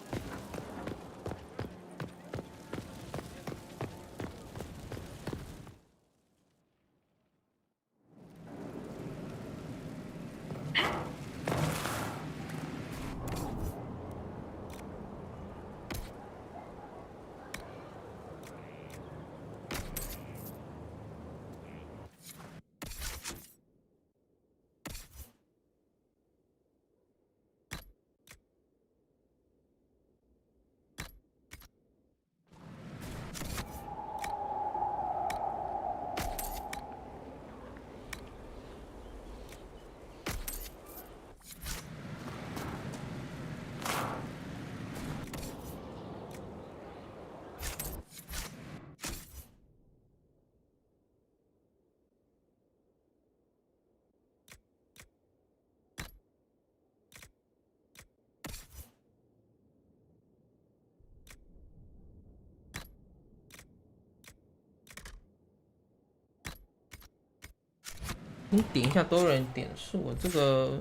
你点一下多人点数，这个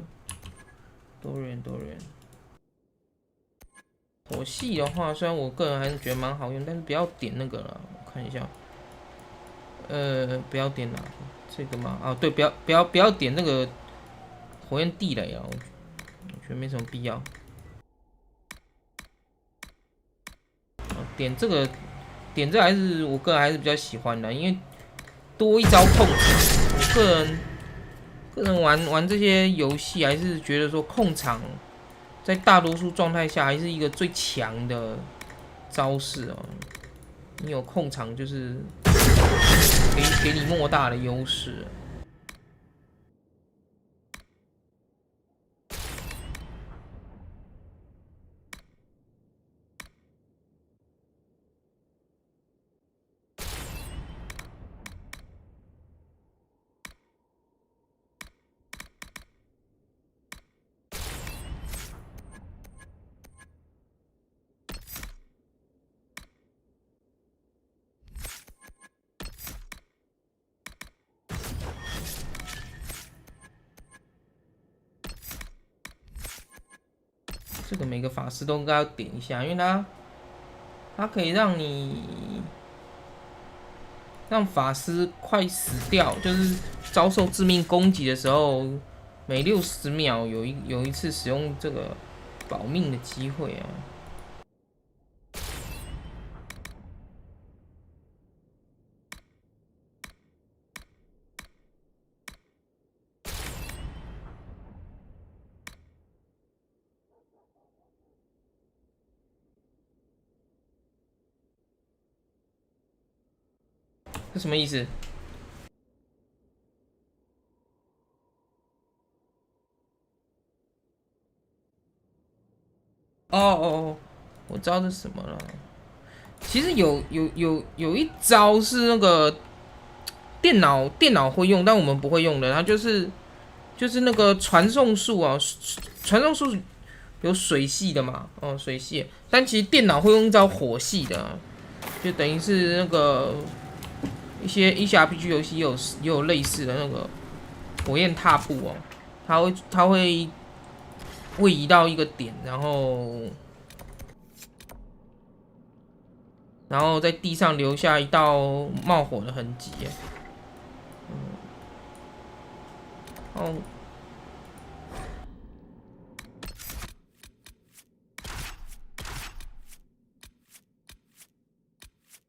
多人。火系的话，虽然我个人还是觉得蛮好用，但是不要点那个了。我看一下，不要点哪这个吗？啊，对，不要点那个火焰地雷啊，我觉得没什么必要。点这个还是我个人还是比较喜欢的，因为多一招控场。我个人玩这些游戏，还是觉得说控场在大多数状态下还是一个最强的招式哦。你有控场就是给你莫大的优势。这个每个法师都应该要点一下，因为它可以让法师快死掉，就是遭受致命攻击的时候，每60秒有一次使用这个保命的机会啊。这什么意思？哦，我知道这是什么了。其实有一招是那个电脑会用，但我们不会用的。它就是那个传送术啊，传送术有水系的嘛，水系。但其实电脑会用一招火系的，就等于是那个。一些 RPG 游戏也有类似的那个火焰踏步哦，它会位移到一个点，然后在地上留下一道冒火的痕迹。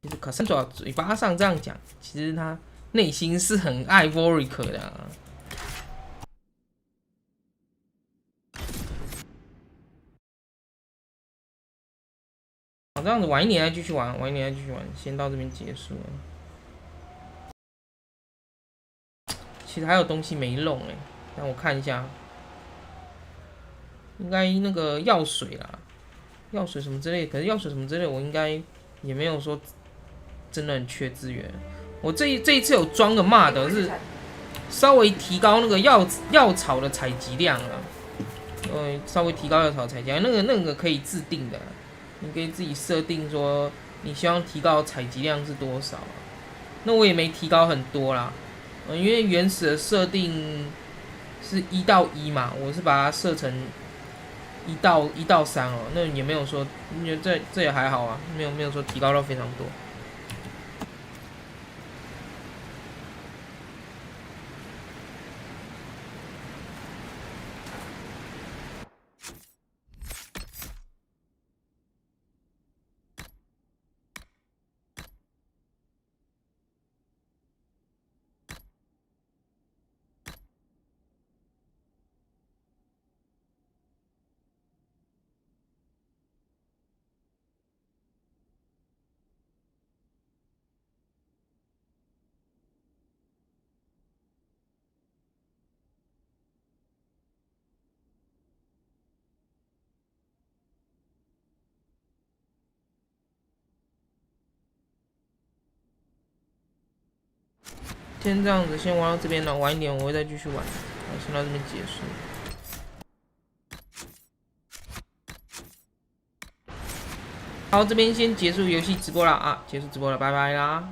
其实可森爪嘴巴上这样讲，其实他内心是很爱 Warwick 的、啊。好，这样子晚一点再继续玩，晚一点再继续玩，先到这边结束了。其实还有东西没弄哎，让我看一下，应该那个药水啦，药水什么之类的，可是药水什么之类的，我应该也没有说真的很缺资源。我这一次有装个骂的是稍微提高那个药草的采集量啊，稍微提高药草采集量，那个可以自定的，你可以自己设定说你希望提高采集量是多少、啊。那我也没提高很多啦，因为原始的设定是1到1嘛，我是把它设成1到3哦，那也没有说，这也还好啊，没有说提高到非常多。先这样子，先玩到这边了，晚一点我会再继续玩。好，先到这边结束。好，这边先结束游戏直播了啊，结束直播了，拜拜啦。